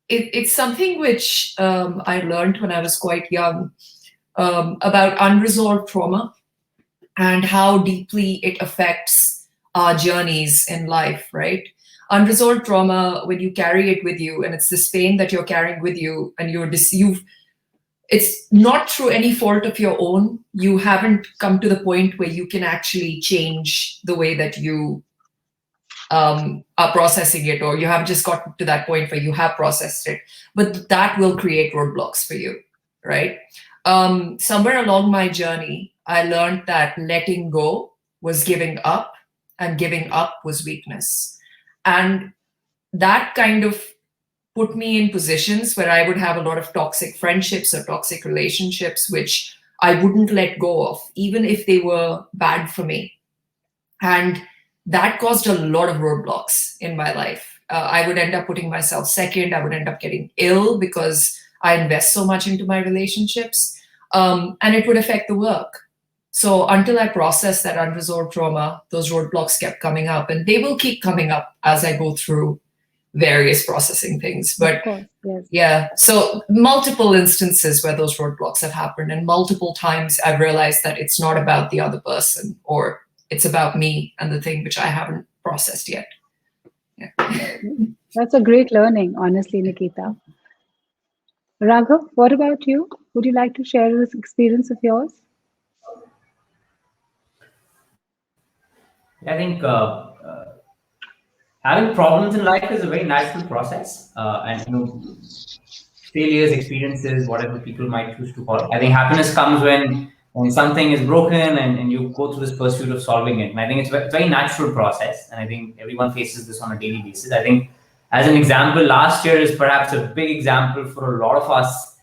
S5: It's something which I learned when I was quite young. About unresolved trauma and how deeply it affects our journeys in life, right? Unresolved trauma, when you carry it with you, and it's this pain that you're carrying with you, and it's not through any fault of your own. You haven't come to the point where you can actually change the way that you are processing it, or you have just gotten to that point where you have processed it. But that will create roadblocks for you, right? Somewhere along my journey, I learned that letting go was giving up, and giving up was weakness. And that kind of put me in positions where I would have a lot of toxic friendships or toxic relationships, which I wouldn't let go of, even if they were bad for me. And that caused a lot of roadblocks in my life. I would end up putting myself second. I would end up getting ill because I invest so much into my relationships, and it would affect the work. So until I processed that unresolved trauma, those roadblocks kept coming up, and they will keep coming up as I go through various processing things. But
S1: yes.
S5: Yeah, so multiple instances where those roadblocks have happened, and multiple times I've realized that it's not about the other person, or it's about me and the thing which I haven't processed yet. Yeah.
S1: That's a great learning, honestly, Nikita. Raghav, what about you? Would you like to share this experience of yours?
S4: I think having problems in life is a very natural process, and failures, experiences, whatever people might choose to call. I think happiness comes when something is broken and you go through this pursuit of solving it. And I think it's a very natural process, and I think everyone faces this on a daily basis. I think, as an example, last year is perhaps a big example for a lot of us,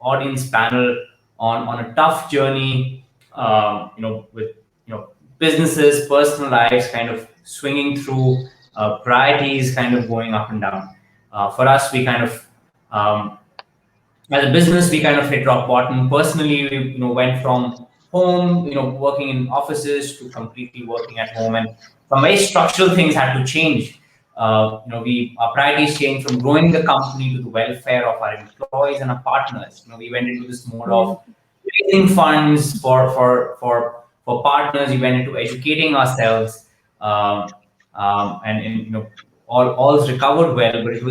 S4: audience panel, on a tough journey, with businesses, personal lives, kind of swinging through, priorities kind of going up and down. For us, we kind of, as a business, we kind of hit rock bottom. Personally, we went from home, working in offices, to completely working at home, and some very structural things had to change. Our priorities changed from growing the company to the welfare of our employees and our partners. We went into this mode of raising funds for partners. We went into educating ourselves, and all's recovered well. But it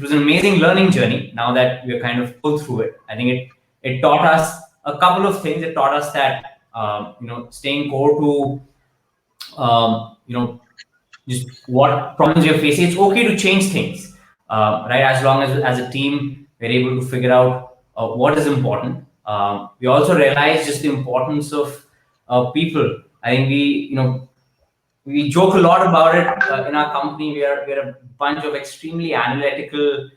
S4: was an amazing learning journey. Now that we're kind of pulled through it, I think it taught us a couple of things. It taught us that staying core to just what problems you're facing. It's okay to change things, right? As long as a team we're able to figure out what is important. We also realize just the importance of people. I think we joke a lot about it in our company. We're a bunch of extremely analytical,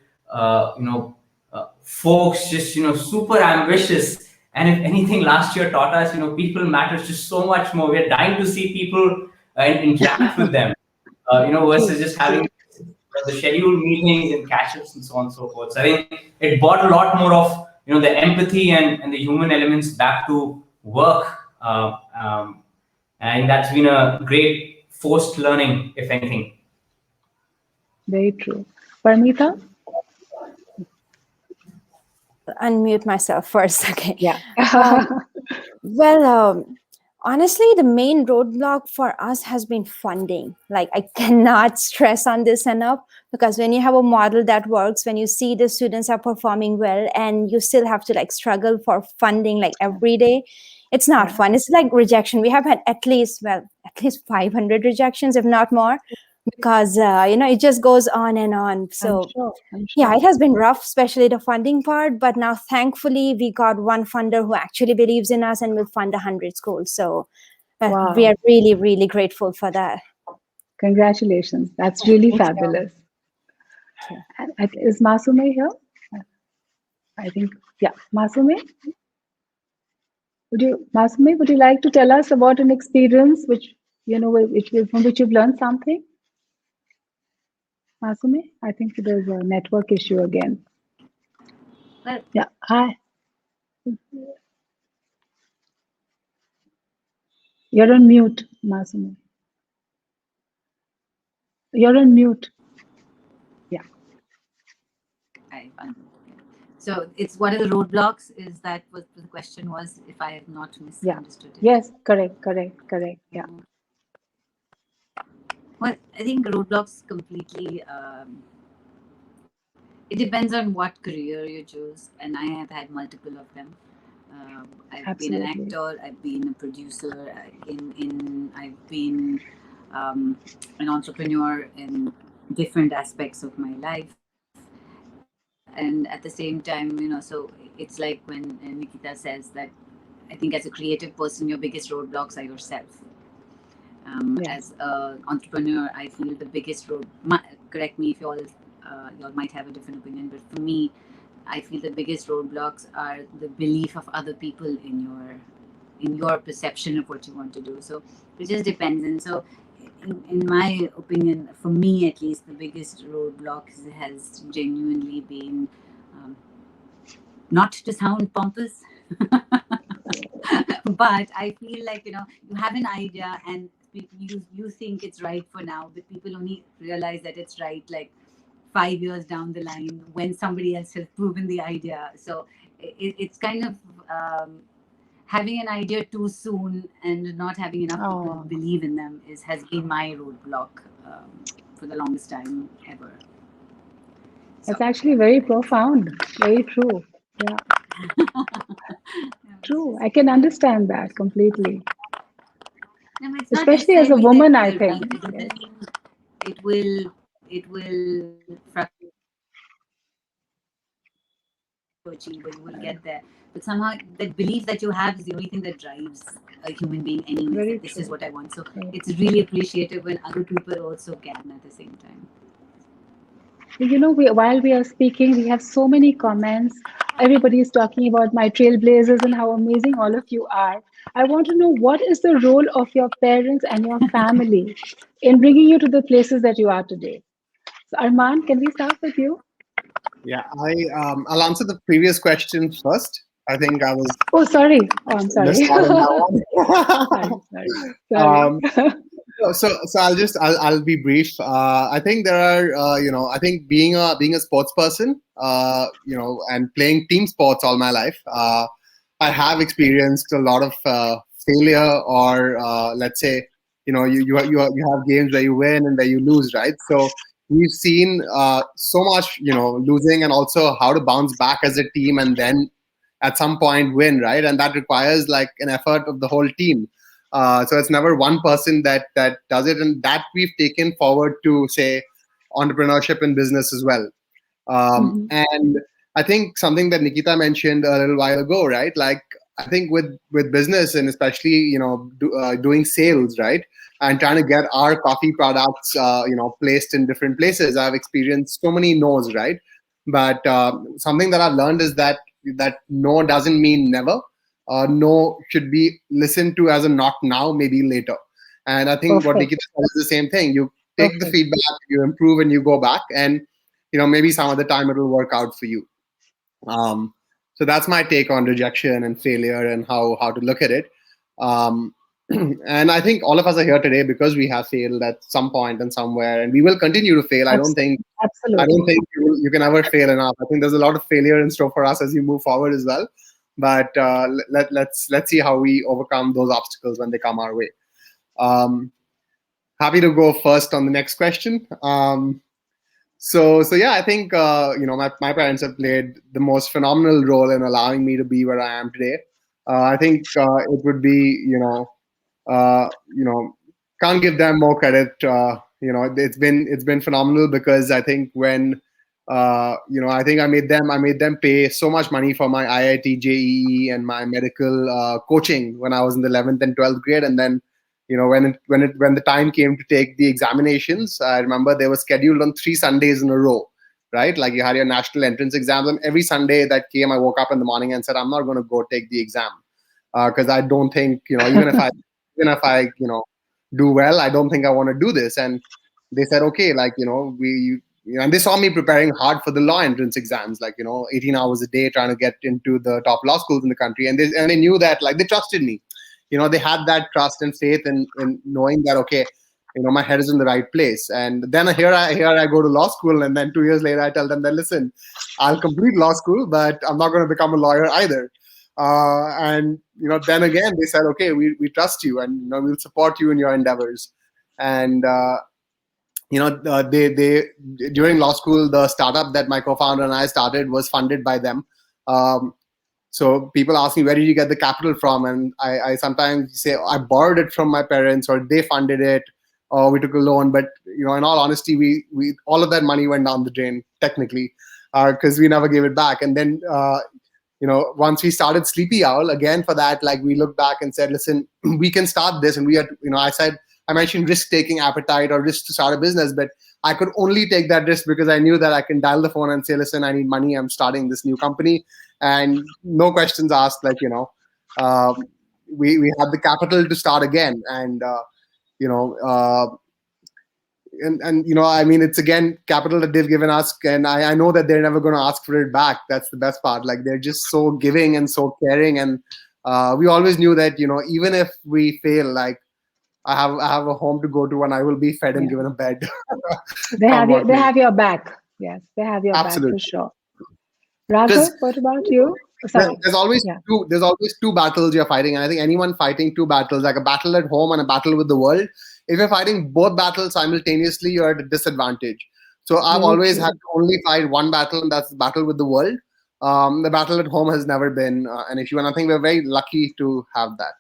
S4: folks, just super ambitious. And if anything, last year taught us, people matters just so much more. We're dying to see people and interact with them, versus just having the scheduled meetings and catch-ups and so on and so forth. So I think it brought a lot more of the empathy and the human elements back to work. And that's been a great forced learning, if anything.
S1: Very true. Parmita?
S6: Unmute myself first. Okay.
S1: Yeah.
S6: Well, honestly, the main roadblock for us has been funding. Like, I cannot stress on this enough, because when you have a model that works, when you see the students are performing well and you still have to like struggle for funding like every day, it's not fun. It's like rejection. We have had at least 500 rejections, if not more, because it just goes on and on. So
S1: I'm sure.
S6: yeah, it has been rough, especially the funding part, but now thankfully we got one funder who actually believes in us and will fund 100 schools. So
S1: Wow.
S6: we are really, really grateful for that.
S1: Congratulations. That's really
S6: Thank you.
S1: fabulous. Is Masumeh here? I think, yeah. Masumeh? Masumeh, would you like to tell us about an experience from which you've learned something? Masumeh, I think there's a network issue again.
S2: Well,
S1: Yeah. Hi. You're on mute, Masumeh. You're on mute. Yeah.
S2: So it's what are the roadblocks? Is that what the question was? If I have not misunderstood it.
S1: Yes. Correct. Yeah.
S2: Well, I think roadblocks completely. It depends on what career you choose, and I have had multiple of them. I've been an actor. I've been a producer. I've been an entrepreneur in different aspects of my life. And at the same time, so it's like when Nikita says that I think as a creative person, your biggest roadblocks are yourself. As an entrepreneur, I feel the biggest correct me if you all might have a different opinion, but for me, I feel the biggest roadblocks are the belief of other people in your perception of what you want to do. So it just depends. And so in my opinion, for me at least, the biggest roadblock has genuinely been not to sound pompous, but I feel like you have an idea and you think it's right for now, but people only realize that it's right like 5 years down the line when somebody else has proven the idea. So it's kind of having an idea too soon and not having enough people believe in them has been my roadblock for the longest time ever.
S1: That's actually very profound. Very true. Yeah. True. I can understand that completely.
S2: No, it's
S1: especially as a woman, I think.
S2: Right. It will achieve, or you will get there. But somehow that belief that you have is the only thing that drives a human being anyway. This is what I want. So it's really appreciative when other people also can at the same time.
S1: While we are speaking, we have so many comments. Everybody is talking about my trailblazers and how amazing all of you are. I want to know, what is the role of your parents and your family in bringing you to the places that you are today? So Arman, can we start with you?
S3: Yeah, I'll answer the previous question first. I think I was.
S1: Oh, sorry. Oh, I'm sorry.
S3: Sorry. So I'll be brief. I think there are I think being a sports person and playing team sports all my life, I have experienced a lot of failure, or let's say you have games where you win and where you lose, right? So we've seen so much losing, and also how to bounce back as a team and then at some point win, right? And that requires like an effort of the whole team. So it's never one person that does it, and that we've taken forward to say entrepreneurship and business as well. And I think something that Nikita mentioned a little while ago, right? Like I think with business, and especially doing sales, right, and trying to get our coffee products placed in different places, I've experienced so many no's, right? But something that I've learned is that no doesn't mean never. No should be listened to as a not now, maybe later. And I think what Nikita said is the same thing. You take the
S1: Perfect.
S3: feedback, you improve, and you go back, and maybe some other time it will work out for you. So that's my take on rejection and failure and how to look at it. Um, and I think all of us are here today because we have failed at some point and somewhere, and we will continue to fail. I don't think
S1: Absolutely.
S3: you can ever fail enough. I think there's a lot of failure in store for us as you move forward as well. But let's see how we overcome those obstacles when they come our way. Um, Happy to go first on the next question. So yeah, I think my parents have played the most phenomenal role in allowing me to be where I am today. I think it would be uh, you know can't give them more credit. It's been phenomenal because I think when I think I made them pay so much money for my IIT JEE and my medical coaching when I was in the 11th and 12th grade, and then when the time came to take the examinations, I remember they were scheduled on 3 Sundays in a row, right? Like you had your national entrance exams, and every Sunday that came, I woke up in the morning and said, I'm not going to go take the exam because I don't think even if I do well, I don't think I want to do this. And they said, okay, like and they saw me preparing hard for the law entrance exams, like 18 hours a day trying to get into the top law schools in the country, and they knew that, like, they trusted me. They had that trust and faith in knowing that, okay, my head is in the right place. And then here I go to law school, and then 2 years later I tell them that, listen, I'll complete law school, but I'm not going to become a lawyer either. And then again they said, okay, we trust you, and we'll support you in your endeavors. And they during law school, the startup that my co-founder and I started was funded by them. So people ask me, where did you get the capital from? And I sometimes say, I borrowed it from my parents, or they funded it, or we took a loan. But in all honesty, we all of that money went down the drain technically, because we never gave it back. And then once we started Sleepy Owl, again for that, like, we looked back and said, listen, we can start this. And we had, I mentioned risk-taking appetite or risk to start a business, but I could only take that risk because I knew that I can dial the phone and say, listen, I need money. I'm starting this new company. And no questions asked, like, we had the capital to start again. And, I mean, it's again capital that they've given us. And I know that they're never going to ask for it back. That's the best part. Like, they're just so giving and so caring. And we always knew that, even if we fail, like, I have a home to go to, and I will be fed and given a bed.
S1: They have your back. Yes, they have your back for sure. Raghav, what about you? Sorry.
S3: There's always two battles you're fighting, and I think anyone fighting two battles, like a battle at home and a battle with the world, if you're fighting both battles simultaneously, you're at a disadvantage. So I've always had to only fight one battle, and that's the battle with the world. The battle at home has never been an issue, and I think we're very lucky to have that.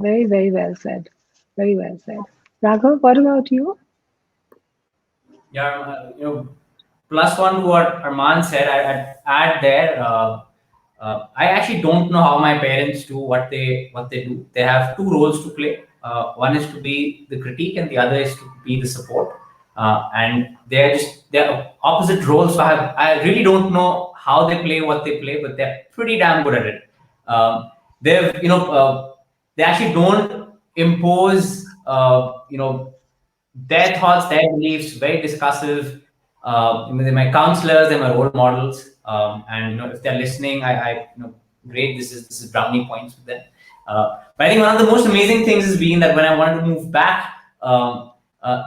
S1: Very, very well said. Very well said. Raghav, what about you?
S4: Yeah, plus one to what Arman said, I'd add there. I actually don't know how my parents do what they do. They have two roles to play. One is to be the critique, and the other is to be the support. And they're opposite roles. So I really don't know how they play what they play, but they're pretty damn good at it. They actually don't impose their thoughts, their beliefs. Very discussive. They're my counselors, they're my role models, and if they're listening, I great. This is brownie points with them. But I think one of the most amazing things has been that when I wanted to move back,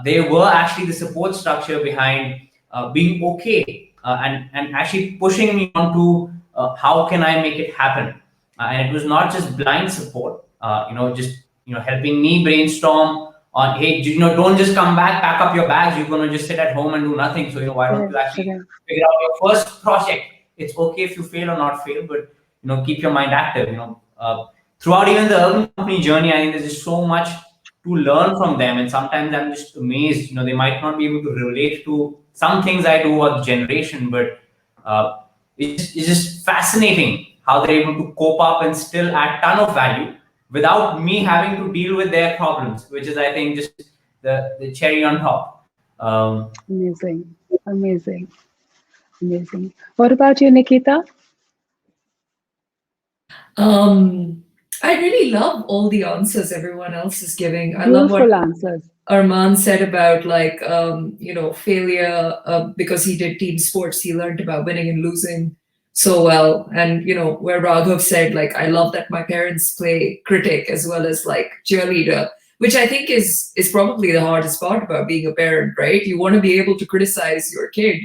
S4: they were actually the support structure behind being okay and actually pushing me on to how can I make it happen. And it was not just blind support, just helping me brainstorm on, hey, don't just come back, pack up your bags, you're going to just sit at home and do nothing. So, why don't you actually figure out your first project? It's okay if you fail or not fail, but, keep your mind active. Throughout even the urban company journey, I think there's just so much to learn from them. And sometimes I'm just amazed, they might not be able to relate to some things I do or the generation, but it's just fascinating how they're able to cope up and still add ton of value without me having to deal with their problems, which is, I think, just the cherry on top.
S1: Amazing. What about you, Nikita?
S5: I really love all the answers everyone else is giving. I love
S1: Beautiful answers.
S5: Arman said about like failure because he did team sports, he learned about winning and losing so well. And where Raghav said like, I love that my parents play critic as well as like cheerleader, which I think is probably the hardest part about being a parent, right? You want to be able to criticize your kid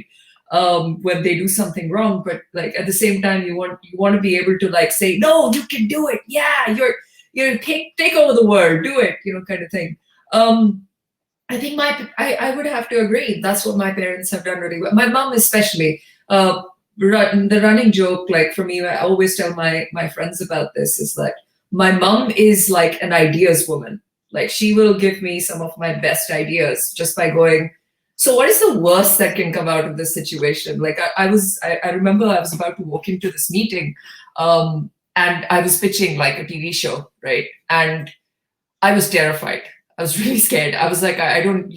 S5: when they do something wrong, but like at the same time you want to be able to like say, no, you can do it, yeah, you're take over the world, do it, kind of thing. I think I would have to agree. That's what my parents have done really well. My mom especially. The running joke, like for me, I always tell my friends about this, is that my mom is like an ideas woman. Like she will give me some of my best ideas just by going, so what is the worst that can come out of this situation? Like I remember I was about to walk into this meeting, and I was pitching like a TV show, right? And I was terrified. I was really scared. I was like, I don't,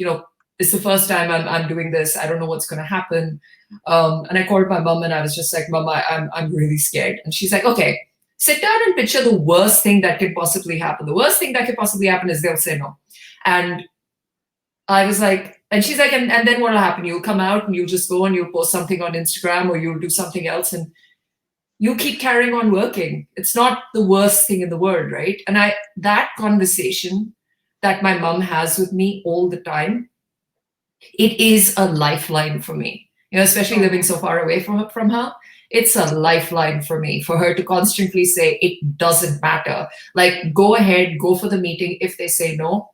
S5: it's the first time I'm doing this. I don't know what's going to happen. And I called my mom and I was just like, Mom, I'm really scared. And she's like, okay, sit down and picture the worst thing that could possibly happen. The worst thing that could possibly happen is they'll say no. And I was like, and she's like, and then what will happen? You'll come out and you'll just go and you'll post something on Instagram or you'll do something else and you keep carrying on working. It's not the worst thing in the world, right? And that conversation that my mom has with me all the time, it is a lifeline for me. Especially living so far away from her, it's a lifeline for me, for her to constantly say, it doesn't matter. Like, go ahead, go for the meeting. If they say no,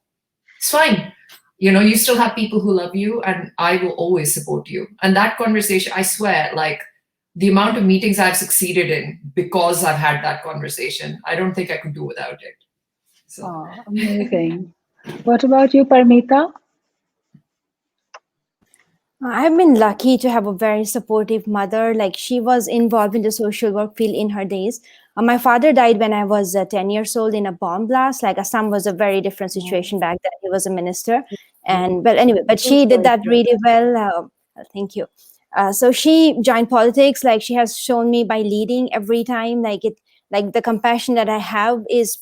S5: it's fine. You still have people who love you and I will always support you. And that conversation, I swear, like the amount of meetings I've succeeded in because I've had that conversation, I don't think I could do without it. So.
S1: Oh, amazing. What about you, Parmita?
S6: I've been lucky to have a very supportive mother. Like she was involved in the social work field in her days. My father died when I was 10 years old in a bomb blast. Like Assam was a very different situation back then. He was a minister. And but anyway, but she did that really well. Thank you. So she joined politics. Like she has shown me by leading every time. Like the compassion that I have is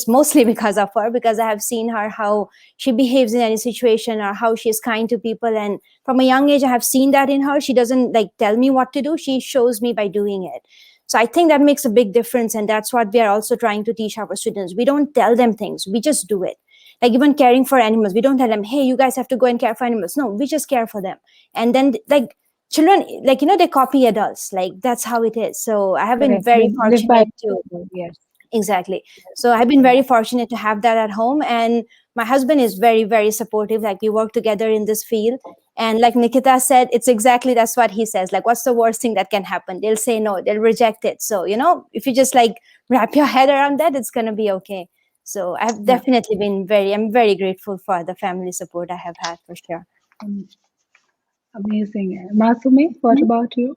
S6: mostly because of her, because I have seen her, how she behaves in any situation or how she's kind to people. And from a young age, I have seen that in her. She doesn't like tell me what to do. She shows me by doing it. So I think that makes a big difference. And that's what we are also trying to teach our students. We don't tell them things. We just do it. Like even caring for animals, we don't tell them, hey, you guys have to go and care for animals. No, we just care for them. And then like children, like, they copy adults. Like that's how it is. So I have been very fortunate to,
S1: yes,
S6: exactly. So I've been very fortunate to have that at home. And my husband is very, very supportive. Like we work together in this field. And like Nikita said, it's exactly, that's what he says. Like, what's the worst thing that can happen? They'll say no, they'll reject it. So, if you just like wrap your head around that, it's going to be okay. So I've definitely been I'm very grateful for the family support I have had, for sure.
S1: Amazing. Masumeh, what about you?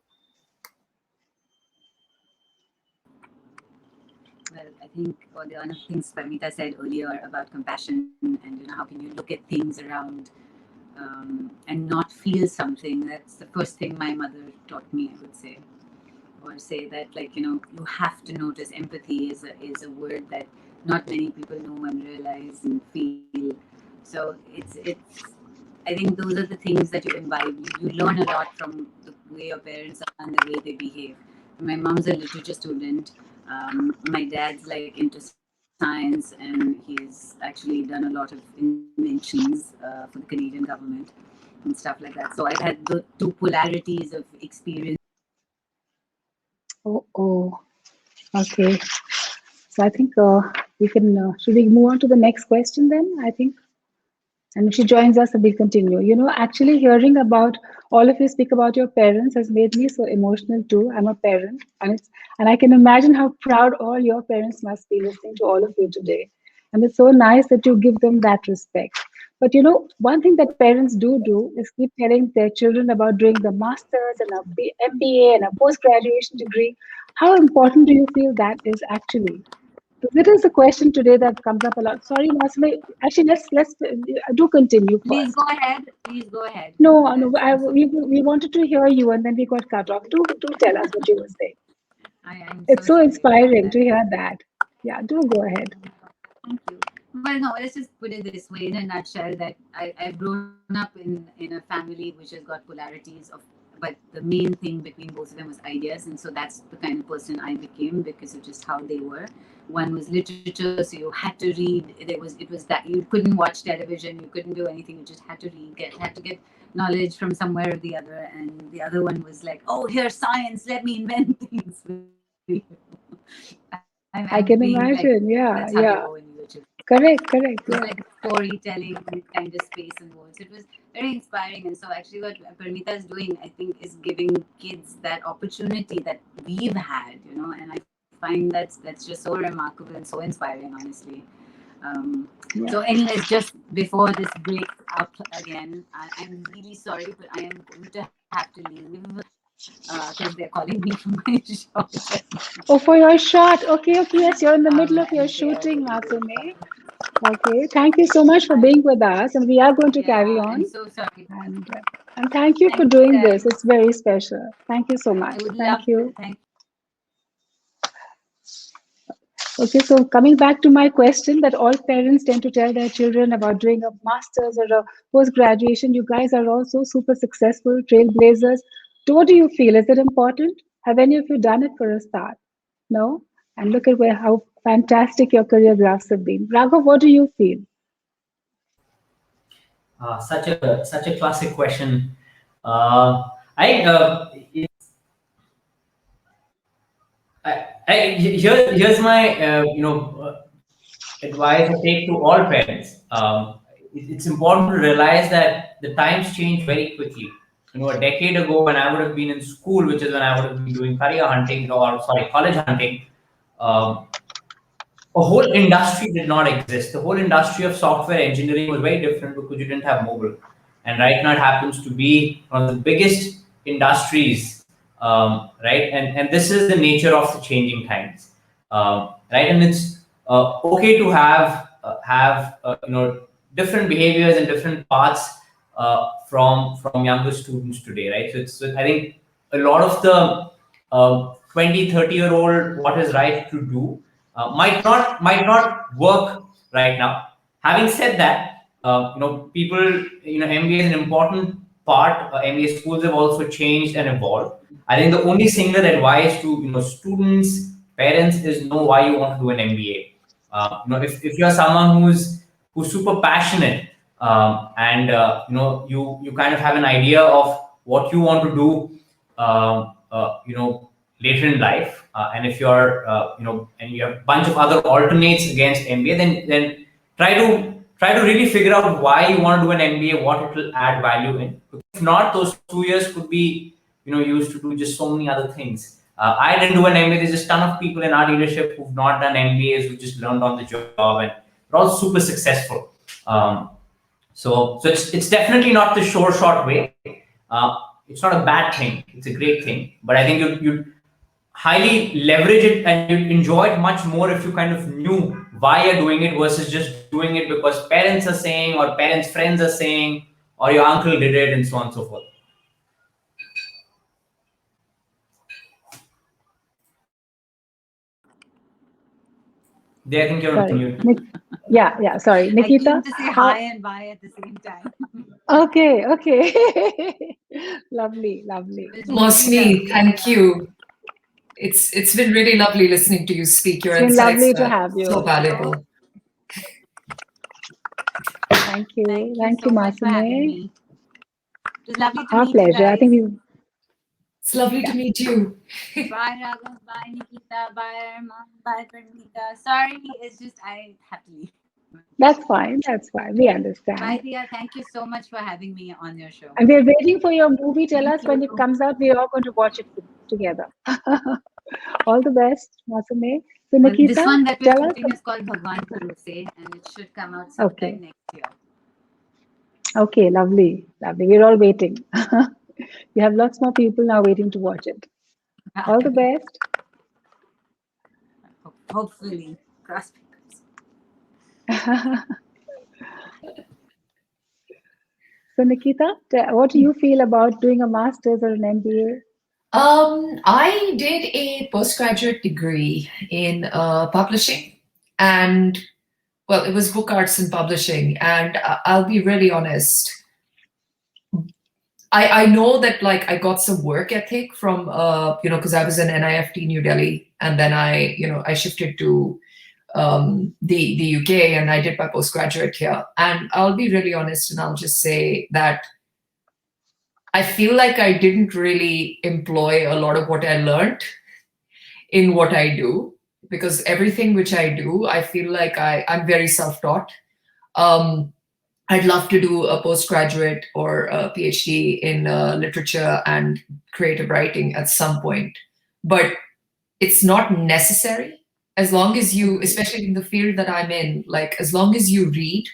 S2: Well, I think one of the things Parmita said earlier about compassion and how can you look at things around and not feel something. That's the first thing my mother taught me, I would say, or say that you have to notice. Empathy is a word that not many people know and realize and feel. So it's I think those are the things that you imbibe. You learn a lot from the way your parents are and the way they behave. My mom's a literature student. My dad's like into science, and he's actually done a lot of inventions for the Canadian government and stuff like that. So I've had the two polarities of experience.
S1: Oh, okay. So I think we can. Should we move on to the next question then? I think. And if she joins us, we'll continue. Actually hearing about all of you speak about your parents has made me so emotional too. I'm a parent, and I can imagine how proud all your parents must be listening to all of you today. And it's so nice that you give them that respect. But one thing that parents do is keep telling their children about doing the masters and a MBA and a post-graduation degree. How important do you feel that is actually? It is a question today that comes up a lot. Sorry, Masumeh. Actually, let's do continue
S2: Please
S1: first.
S2: go ahead. Please go ahead.
S1: No, we wanted to hear you, and then we got cut off. Do tell us what you were saying.
S2: I'm
S1: It's so
S2: sorry about
S1: inspiring
S2: that.
S1: to hear that. Yeah, do go ahead.
S2: Thank you. well, no, let's just put it this way in a nutshell that I've grown up in a family which has got polarities of, but the main thing between both of them was ideas, and so that's the kind of person I became because of just how they were. One was literature, so you had to read. It was that you couldn't watch television, you couldn't do anything, you just had to read, had to get knowledge from somewhere or the other. And the other one was like, oh, here's science, let me invent things for you. I'm being
S1: I
S2: like,
S1: can
S2: that's how
S1: imagine.
S2: you go
S1: Yeah,
S2: when you were
S1: yeah.
S2: children.
S1: Correct,
S2: It was
S1: correct.
S2: like
S1: Yeah.
S2: storytelling kind of space and words. It was very inspiring. And so actually what Parmita is doing, I think, is giving kids that opportunity that we've had, and I find that's just so remarkable and so inspiring, honestly. So
S1: Yeah.
S2: anyways, just before this breaks up again, I'm really sorry, but I am going to have to leave because they're calling me for my show.
S1: Oh, for your shot. Okay, okay. Yes, you're in the middle of
S2: And
S1: your
S2: they are
S1: shooting,
S2: really
S1: Masumeh. Okay. Thank you so much for being with us, and we are going to carry
S2: yeah, I'm
S1: on.
S2: so sorry.
S1: And thank you for
S2: Thank you
S1: doing this.
S2: guys.
S1: It's very special. Thank you so
S2: I
S1: much.
S2: would
S1: Thank
S2: love to.
S1: you.
S2: Thank
S1: Okay, so coming back to my question that all parents tend to tell their children about doing a master's or a post graduation, you guys are also super successful trailblazers. So what do you feel? Is it important? Have any of you done it for a start? No? And look at how fantastic your career graphs have been. Raghav, what do you feel?
S4: Such a classic question. I here's my advice I take to all parents. It's important to realize that the times change very quickly. A decade ago, when I would have been in school, which is when I would have been doing career hunting, or sorry, college hunting, um, a whole industry did not exist. The whole industry of software engineering was very different because you didn't have mobile. And right now it happens to be one of the biggest industries, right? And this is the nature of the changing times, right? And it's okay to have different behaviors and different paths from younger students today, right? So I think a lot of the 20, 30-year old what is right to do might not work right now. Having said that, people, MBA is an important part. MBA schools have also changed and evolved. I think the only single advice to students, parents is know why you want to do an MBA. If you're someone who's super passionate, and you kind of have an idea of what you want to do, later in life, and if you're and you have a bunch of other alternates against MBA, then try to really figure out why you want to do an MBA, what it will add value in. If not, those 2 years could be used to do just so many other things. I didn't do an MBA. There's just a ton of people in our leadership who've not done MBAs, who just learned on the job, and they're all super successful. So it's definitely not the short way. It's not a bad thing. It's a great thing. But I think you highly leverage it and you'd enjoy it much more if you kind of knew why you're doing it versus just doing it because parents are saying or parents' friends are saying or your uncle did it and so on and so forth. I think you're on
S1: Sorry.
S4: mute.
S1: Yeah, sorry.
S2: I came
S1: Nikita,
S2: to say
S1: how?
S2: hi and bye at the same time.
S1: Okay, okay. Lovely, lovely.
S2: It was really
S5: Masumeh,
S2: lovely.
S5: thank you. It's been really lovely listening to you speak. Your
S1: It's been
S5: insights
S1: lovely to
S5: are
S1: have
S5: so
S1: you.
S5: valuable.
S1: Thank you.
S2: Thank you
S1: Thank you,
S2: so much for having
S1: Masumeh.
S2: me. It was lovely to
S1: Our
S2: meet you
S1: pleasure. I think
S2: guys.
S1: we
S5: It's lovely to meet you.
S2: Bye, Raghav. Bye, Nikita. Bye, Arman. Bye, Parmita. Sorry, it's just I have to leave.
S1: that's fine. That's fine. We
S2: Bye,
S1: understand.
S2: Diya. Thank you so much for having me on your show.
S1: And we're waiting for your movie. Tell
S2: Thank
S1: us when it
S2: you.
S1: comes out. We're all going to watch it together. All the best, Masumeh. So,
S2: Well, this
S1: Nikita,
S2: one that we're
S1: tell us.
S2: shooting is called Bhagwan Bharose, and it should come out
S1: Okay.
S2: sometime next year.
S1: Okay, lovely. Lovely. We're all waiting. We have lots more people now waiting to watch it. All the best.
S2: Hopefully. Cross
S1: So, Nikita, what do you feel about doing a master's or an MBA?
S5: I did a postgraduate degree in publishing, and Well, it was book arts and publishing, and I'll be really honest. I know that like I got some work ethic from because I was in NIFT New Delhi, and then I shifted to the UK, and I did my postgraduate here. And I'll be really honest, and I'll just say that I feel like I didn't really employ a lot of what I learned in what I do, because everything which I do, I feel like I'm very self-taught. I'd love to do a postgraduate or a PhD in literature and creative writing at some point, but it's not necessary. As long as you, especially in the field that I'm in, like as long as you read,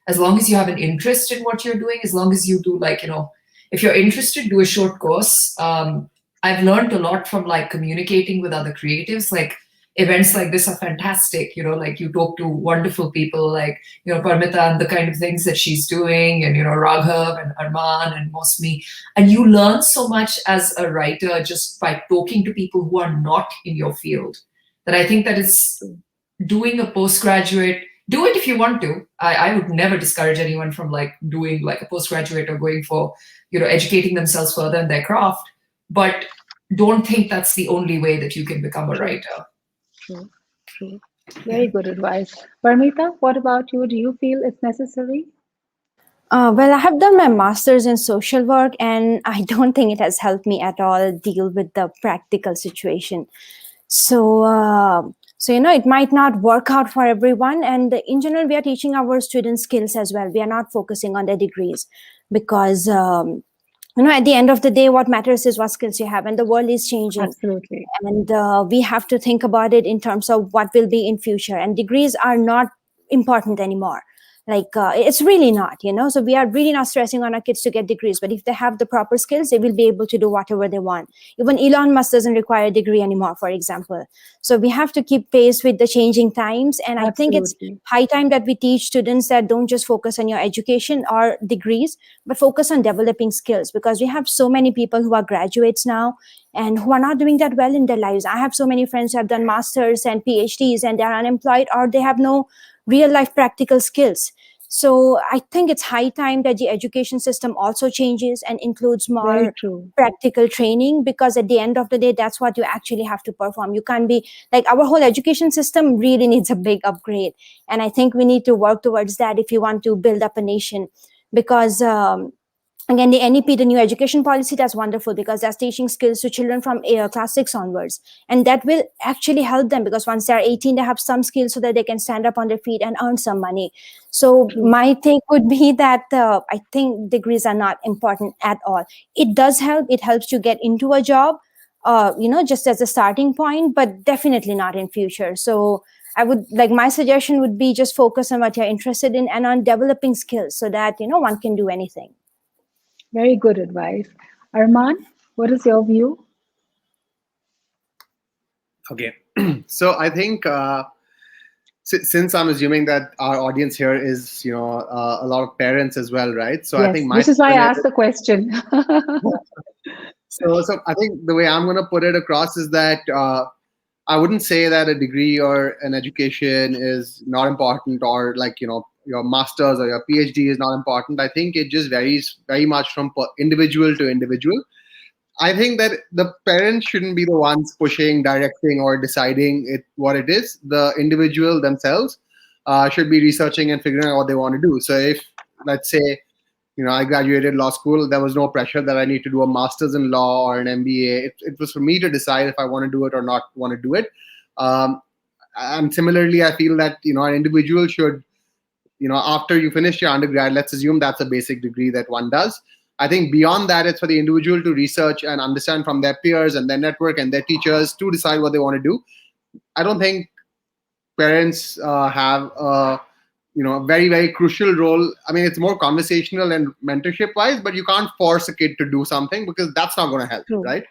S5: as long as you have an interest in what you're doing, as long as you do if you're interested, do a short course. I've learned a lot from like communicating with other creatives. Like events like this are fantastic, like you talk to wonderful people like, Parmita and the kind of things that she's doing, and, Raghav and Arman and Masumeh. And you learn so much as a writer just by talking to people who are not in your field, that I think that it's doing a postgraduate, do it if you want to. I would never discourage anyone from like doing like a postgraduate or going for, educating themselves further in their craft, but don't think that's the only way that you can become a writer.
S1: True, true. Very good advice. Parmita, what about you? Do you feel it's necessary?
S6: Well, I have done my master's in social work, and I don't think it has helped me at all deal with the practical situation. So, it might not work out for everyone. And in general, we are teaching our students skills as well. We are not focusing on their degrees because, at the end of the day, what matters is what skills you have, and the world is changing.
S1: Absolutely.
S6: And we have to think about it in terms of what will be in future. And degrees are not important anymore. It's really not, so we are really not stressing on our kids to get degrees, but if they have the proper skills, they will be able to do whatever they want. Even Elon Musk doesn't require a degree anymore, for example. So we have to keep pace with the changing times. And I think it's high time that we teach students that don't just focus on your education or degrees, but focus on developing skills, because we have so many people who are graduates now and who are not doing that well in their lives. I have so many friends who have done masters and PhDs and they're unemployed, or they have no real life practical skills. So I think it's high time that the education system also changes and includes more practical training, because at the end of the day, that's what you actually have to perform. You can't be like, our whole education system really needs a big upgrade. And I think we need to work towards that if you want to build up a nation, because again, the NEP, the new education policy, that's wonderful, because that's teaching skills to children from class 6 onwards. And that will actually help them, because once they're 18, they have some skills so that they can stand up on their feet and earn some money. So my take would be that I think degrees are not important at all. It does help. It helps you get into a job, just as a starting point, but definitely not in future. So my suggestion would be just focus on what you're interested in and on developing skills so that, one can do anything.
S1: Very good advice. Arman, what is your view?
S3: Okay. So I think since I'm assuming that our audience here is, a lot of parents as well, right? So
S1: yes,
S3: I think
S1: which is why I asked the question.
S3: So I think the way I'm going to put it across is that I wouldn't say that a degree or an education is not important, or your master's or your PhD is not important. I think it just varies very much from individual to individual. I think that the parents shouldn't be the ones pushing, directing, or deciding what it is. The individual themselves should be researching and figuring out what they want to do. So if, let's say, I graduated law school, there was no pressure that I need to do a master's in law or an MBA. It was for me to decide if I want to do it or not want to do it. And similarly, I feel that, an individual should, after you finish your undergrad, let's assume that's a basic degree that one does. I think beyond that, it's for the individual to research and understand from their peers and their network and their teachers to decide what they want to do. I don't think parents have a very, very crucial role. I mean, it's more conversational and mentorship wise, but you can't force a kid to do something, because that's not going to help, right?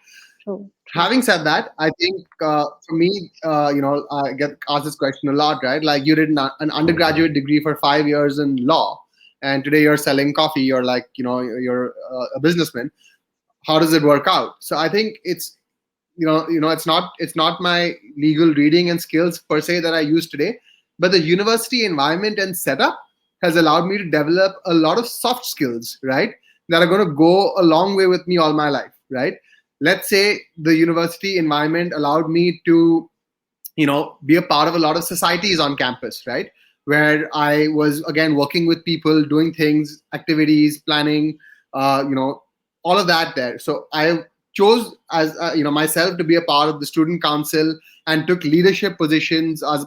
S1: True.
S3: Having said that, I think for me, I get asked this question a lot, right? Like, you did an undergraduate degree for 5 years in law, and today you're selling coffee, you're you're a businessman. How does it work out? So I think it's, it's not my legal reading and skills per se that I use today. but the university environment and setup has allowed me to develop a lot of soft skills, right? That are going to go a long way with me all my life, right? Let's say the university environment allowed me to, be a part of a lot of societies on campus, right? Where I was again working with people, doing things, activities, planning, all of that there. So I chose as myself to be a part of the student council and took leadership positions as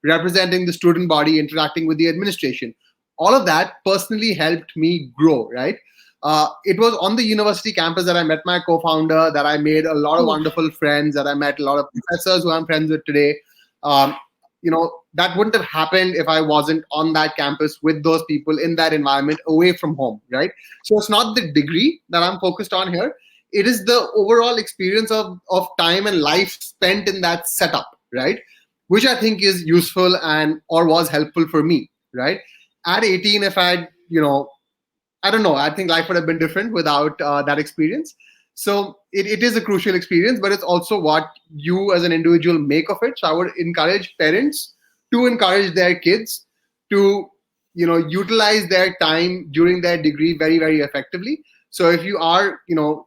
S3: representing the student body, interacting with the administration. All of that personally helped me grow, right? It was on the university campus that I met my co-founder, that I made a lot of wonderful friends, that I met a lot of professors who I'm friends with today. Um, that wouldn't have happened if I wasn't on that campus with those people in that environment away from home, right? So it's not the degree that I'm focused on here. It is the overall experience of time and life spent in that setup, right? Which I think is useful and or was helpful for me, right? At 18, if I'd, I don't know, I think life would have been different without that experience. So it is a crucial experience, but it's also what you as an individual make of it. So I would encourage parents to encourage their kids to, utilize their time during their degree very, very effectively. So if you are,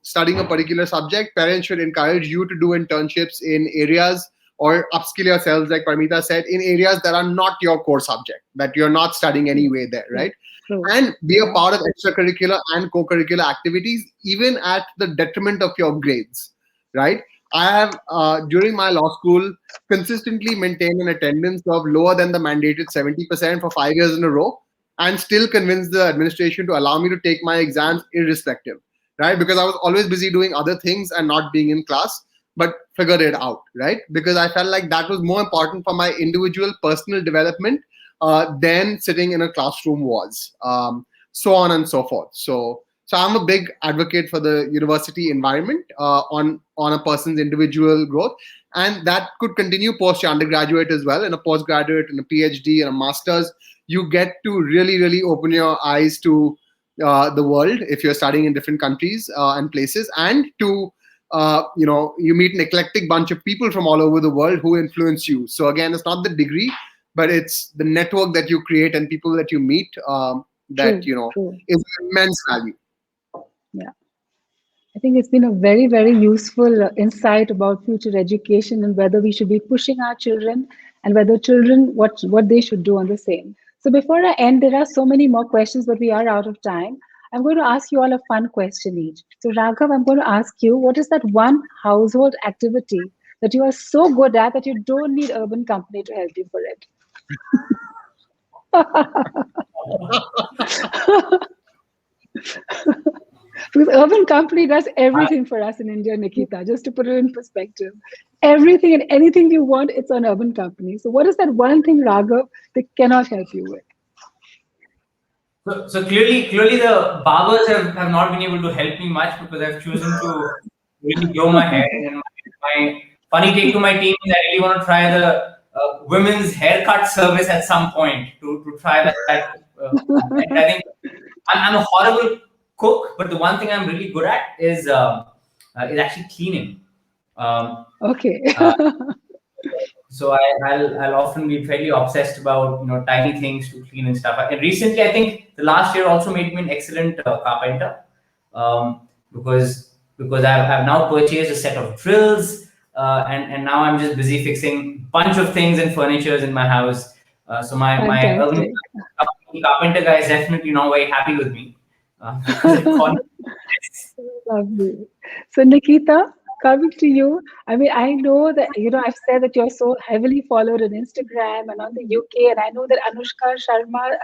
S3: studying a particular subject, parents should encourage you to do internships in areas or upskill yourselves, like Parmita said, in areas that are not your core subject, that you're not studying anyway there, right? And be a part of extracurricular and co-curricular activities, even at the detriment of your grades, right? I have, during my law school, consistently maintained an attendance of lower than the mandated 70% for 5 years in a row, and still convinced the administration to allow me to take my exams irrespective, right? Because I was always busy doing other things and not being in class, but figured it out, right? Because I felt like that was more important for my individual personal development than sitting in a classroom was, so on and so forth. So I'm a big advocate for the university environment on a person's individual growth, and that could continue post your undergraduate as well, in a postgraduate, in a PhD, and a master's. You get to really, really open your eyes to the world if you're studying in different countries and places, and to you meet an eclectic bunch of people from all over the world who influence you. So again, it's not the degree, but it's the network that you create and people that you meet that is immense value.
S1: Yeah, I think it's been a very, very useful insight about future education and whether we should be pushing our children and whether children what they should do on the same. So before I end, there are so many more questions, but we are out of time. I'm going to ask you all a fun question each. So Raghav, I'm going to ask you, what is that one household activity that you are so good at that you don't need Urban Company to help you for it? Because Urban Company does everything for us in India, Nikita, just to put it in perspective. Everything and anything you want, it's on Urban Company. So what is that one thing, Raghav, they cannot help you with?
S4: So clearly the barbers have not been able to help me much, because I've chosen to really grow my hair. And my funny take to my team is I really want to try the women's haircut service at some point to try that. And I think I'm a horrible cook, but the one thing I'm really good at is actually cleaning.
S1: Okay.
S4: So I'll often be fairly obsessed about tiny things to clean and stuff. And recently, I think the last year also made me an excellent carpenter, because I've now purchased a set of drills, and now I'm just busy fixing a bunch of things and furnitures in my house. So my urban carpenter guy is definitely not very happy with me.
S1: Lovely. So Nikita, coming to you, I mean, I know that, I've said that you're so heavily followed on Instagram and on the UK, and I know that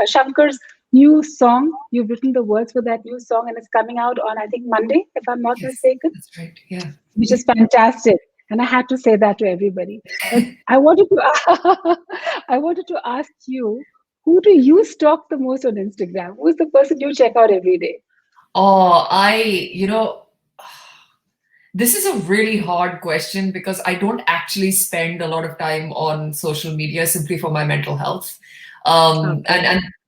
S1: Shankar's new song, you've written the words for that new song, and it's coming out on, I think, Monday, if I'm not mistaken.
S5: That's right, yeah.
S1: Which is fantastic. And I had to say that to everybody. But I wanted to ask you, who do you stalk the most on Instagram? Who's the person you check out every day?
S5: Oh, this is a really hard question, because I don't actually spend a lot of time on social media simply for my mental health. And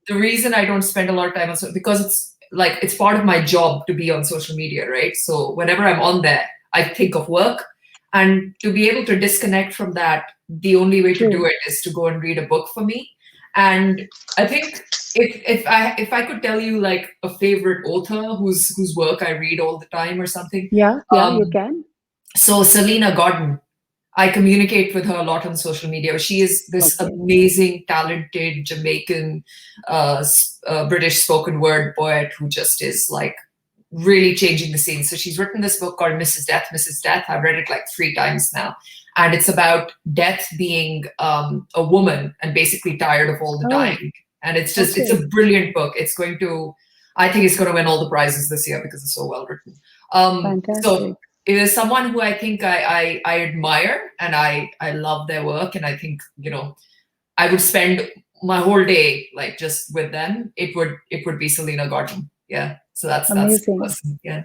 S5: the reason I don't spend a lot of time on because it's part of my job to be on social media, right? So whenever I'm on there, I think of work, and to be able to disconnect from that the only way to
S1: True.
S5: do it is to go and read a book for me. And I think if I could tell you like a favorite author whose work I read all the time or something,
S1: Yeah, you can.
S5: so Selena Gordon, I communicate with her a lot on social media. She is this
S1: Okay.
S5: amazing, talented Jamaican, British spoken word poet who just is like really changing the scene. So she's written this book called Mrs. Death, Mrs. Death. I've read it like 3 times now. And it's about death being a woman and basically tired of all the
S1: Oh,
S5: dying. And it's just, it's
S1: okay.
S5: a brilliant book. I think it's going to win all the prizes this year because it's so well written. So
S1: Fantastic.
S5: it is someone who I think I admire, and I love their work. And I think, I would spend my whole day like just with them. It would be Selena Gordon. Yeah. So that's the
S1: Amazing.
S5: person. Yeah.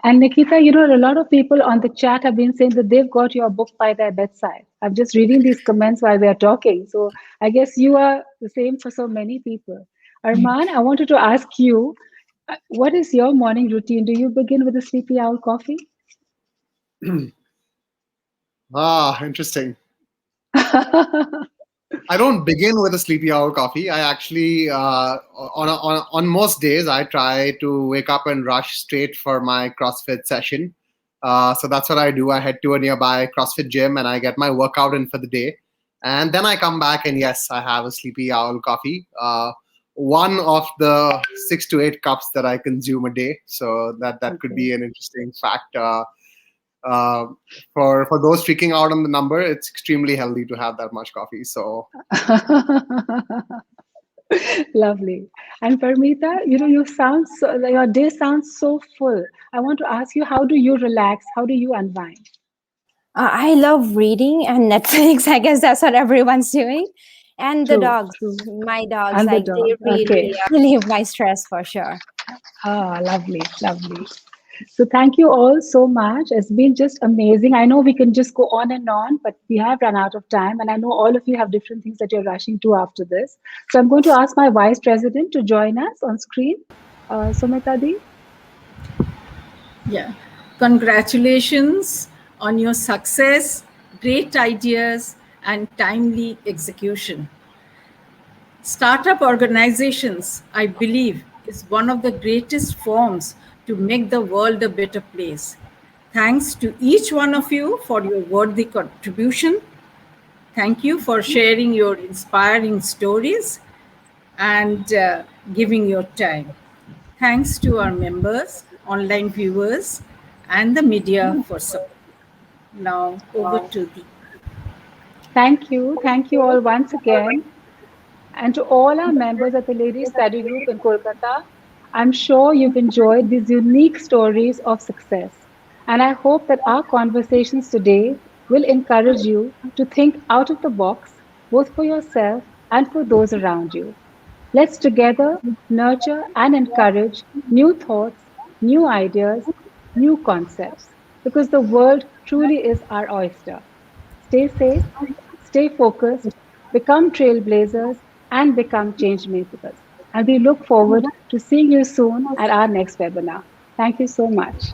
S1: And Nikita, a lot of people on the chat have been saying that they've got your book by their bedside. I'm just reading these comments while we are talking. So I guess you are the same for so many people. Arman, I wanted to ask you, what is your morning routine? Do you begin with a sleepy owl coffee?
S3: Interesting. I don't begin with a sleepy owl coffee. I actually, on most days, I try to wake up and rush straight for my CrossFit session. So that's what I do. I head to a nearby CrossFit gym and I get my workout in for the day. And then I come back and yes, I have a sleepy owl coffee. One of the 6 to 8 cups that I consume a day. So that could be an interesting fact. For those freaking out on the number, it's extremely healthy to have that much coffee. So
S1: Lovely. And Parmita, your day sounds so full. I want to ask you, how do you relax? How do you unwind?
S6: I love reading and Netflix. I guess that's what everyone's doing. And the
S1: True,
S6: dogs,
S1: true.
S6: my dogs,
S1: And the
S6: like they
S1: dog. Okay.
S6: really relieve my stress for sure.
S1: Lovely, lovely. So thank you all so much. It's been just amazing. I know we can just go on and on, but we have run out of time. And I know all of you have different things that you're rushing to after this. So I'm going to ask my vice president to join us on screen. Sumita Di.
S7: Yeah. Congratulations on your success, great ideas, and timely execution. Startup organizations, I believe, is one of the greatest forms to make the world a better place. Thanks to each one of you for your worthy contribution. Thank you for sharing your inspiring stories and giving your time. Thanks to our members, online viewers, and the media for support. Now, over to the.
S1: Thank you. Thank you all once again. And to all our members of the Ladies Study Group in Kolkata, I'm sure you've enjoyed these unique stories of success. And I hope that our conversations today will encourage you to think out of the box, both for yourself and for those around you. Let's together nurture and encourage new thoughts, new ideas, new concepts, because the world truly is our oyster. Stay safe, stay focused, become trailblazers, and become change makers. And we look forward to seeing you soon at our next webinar. Thank you so much.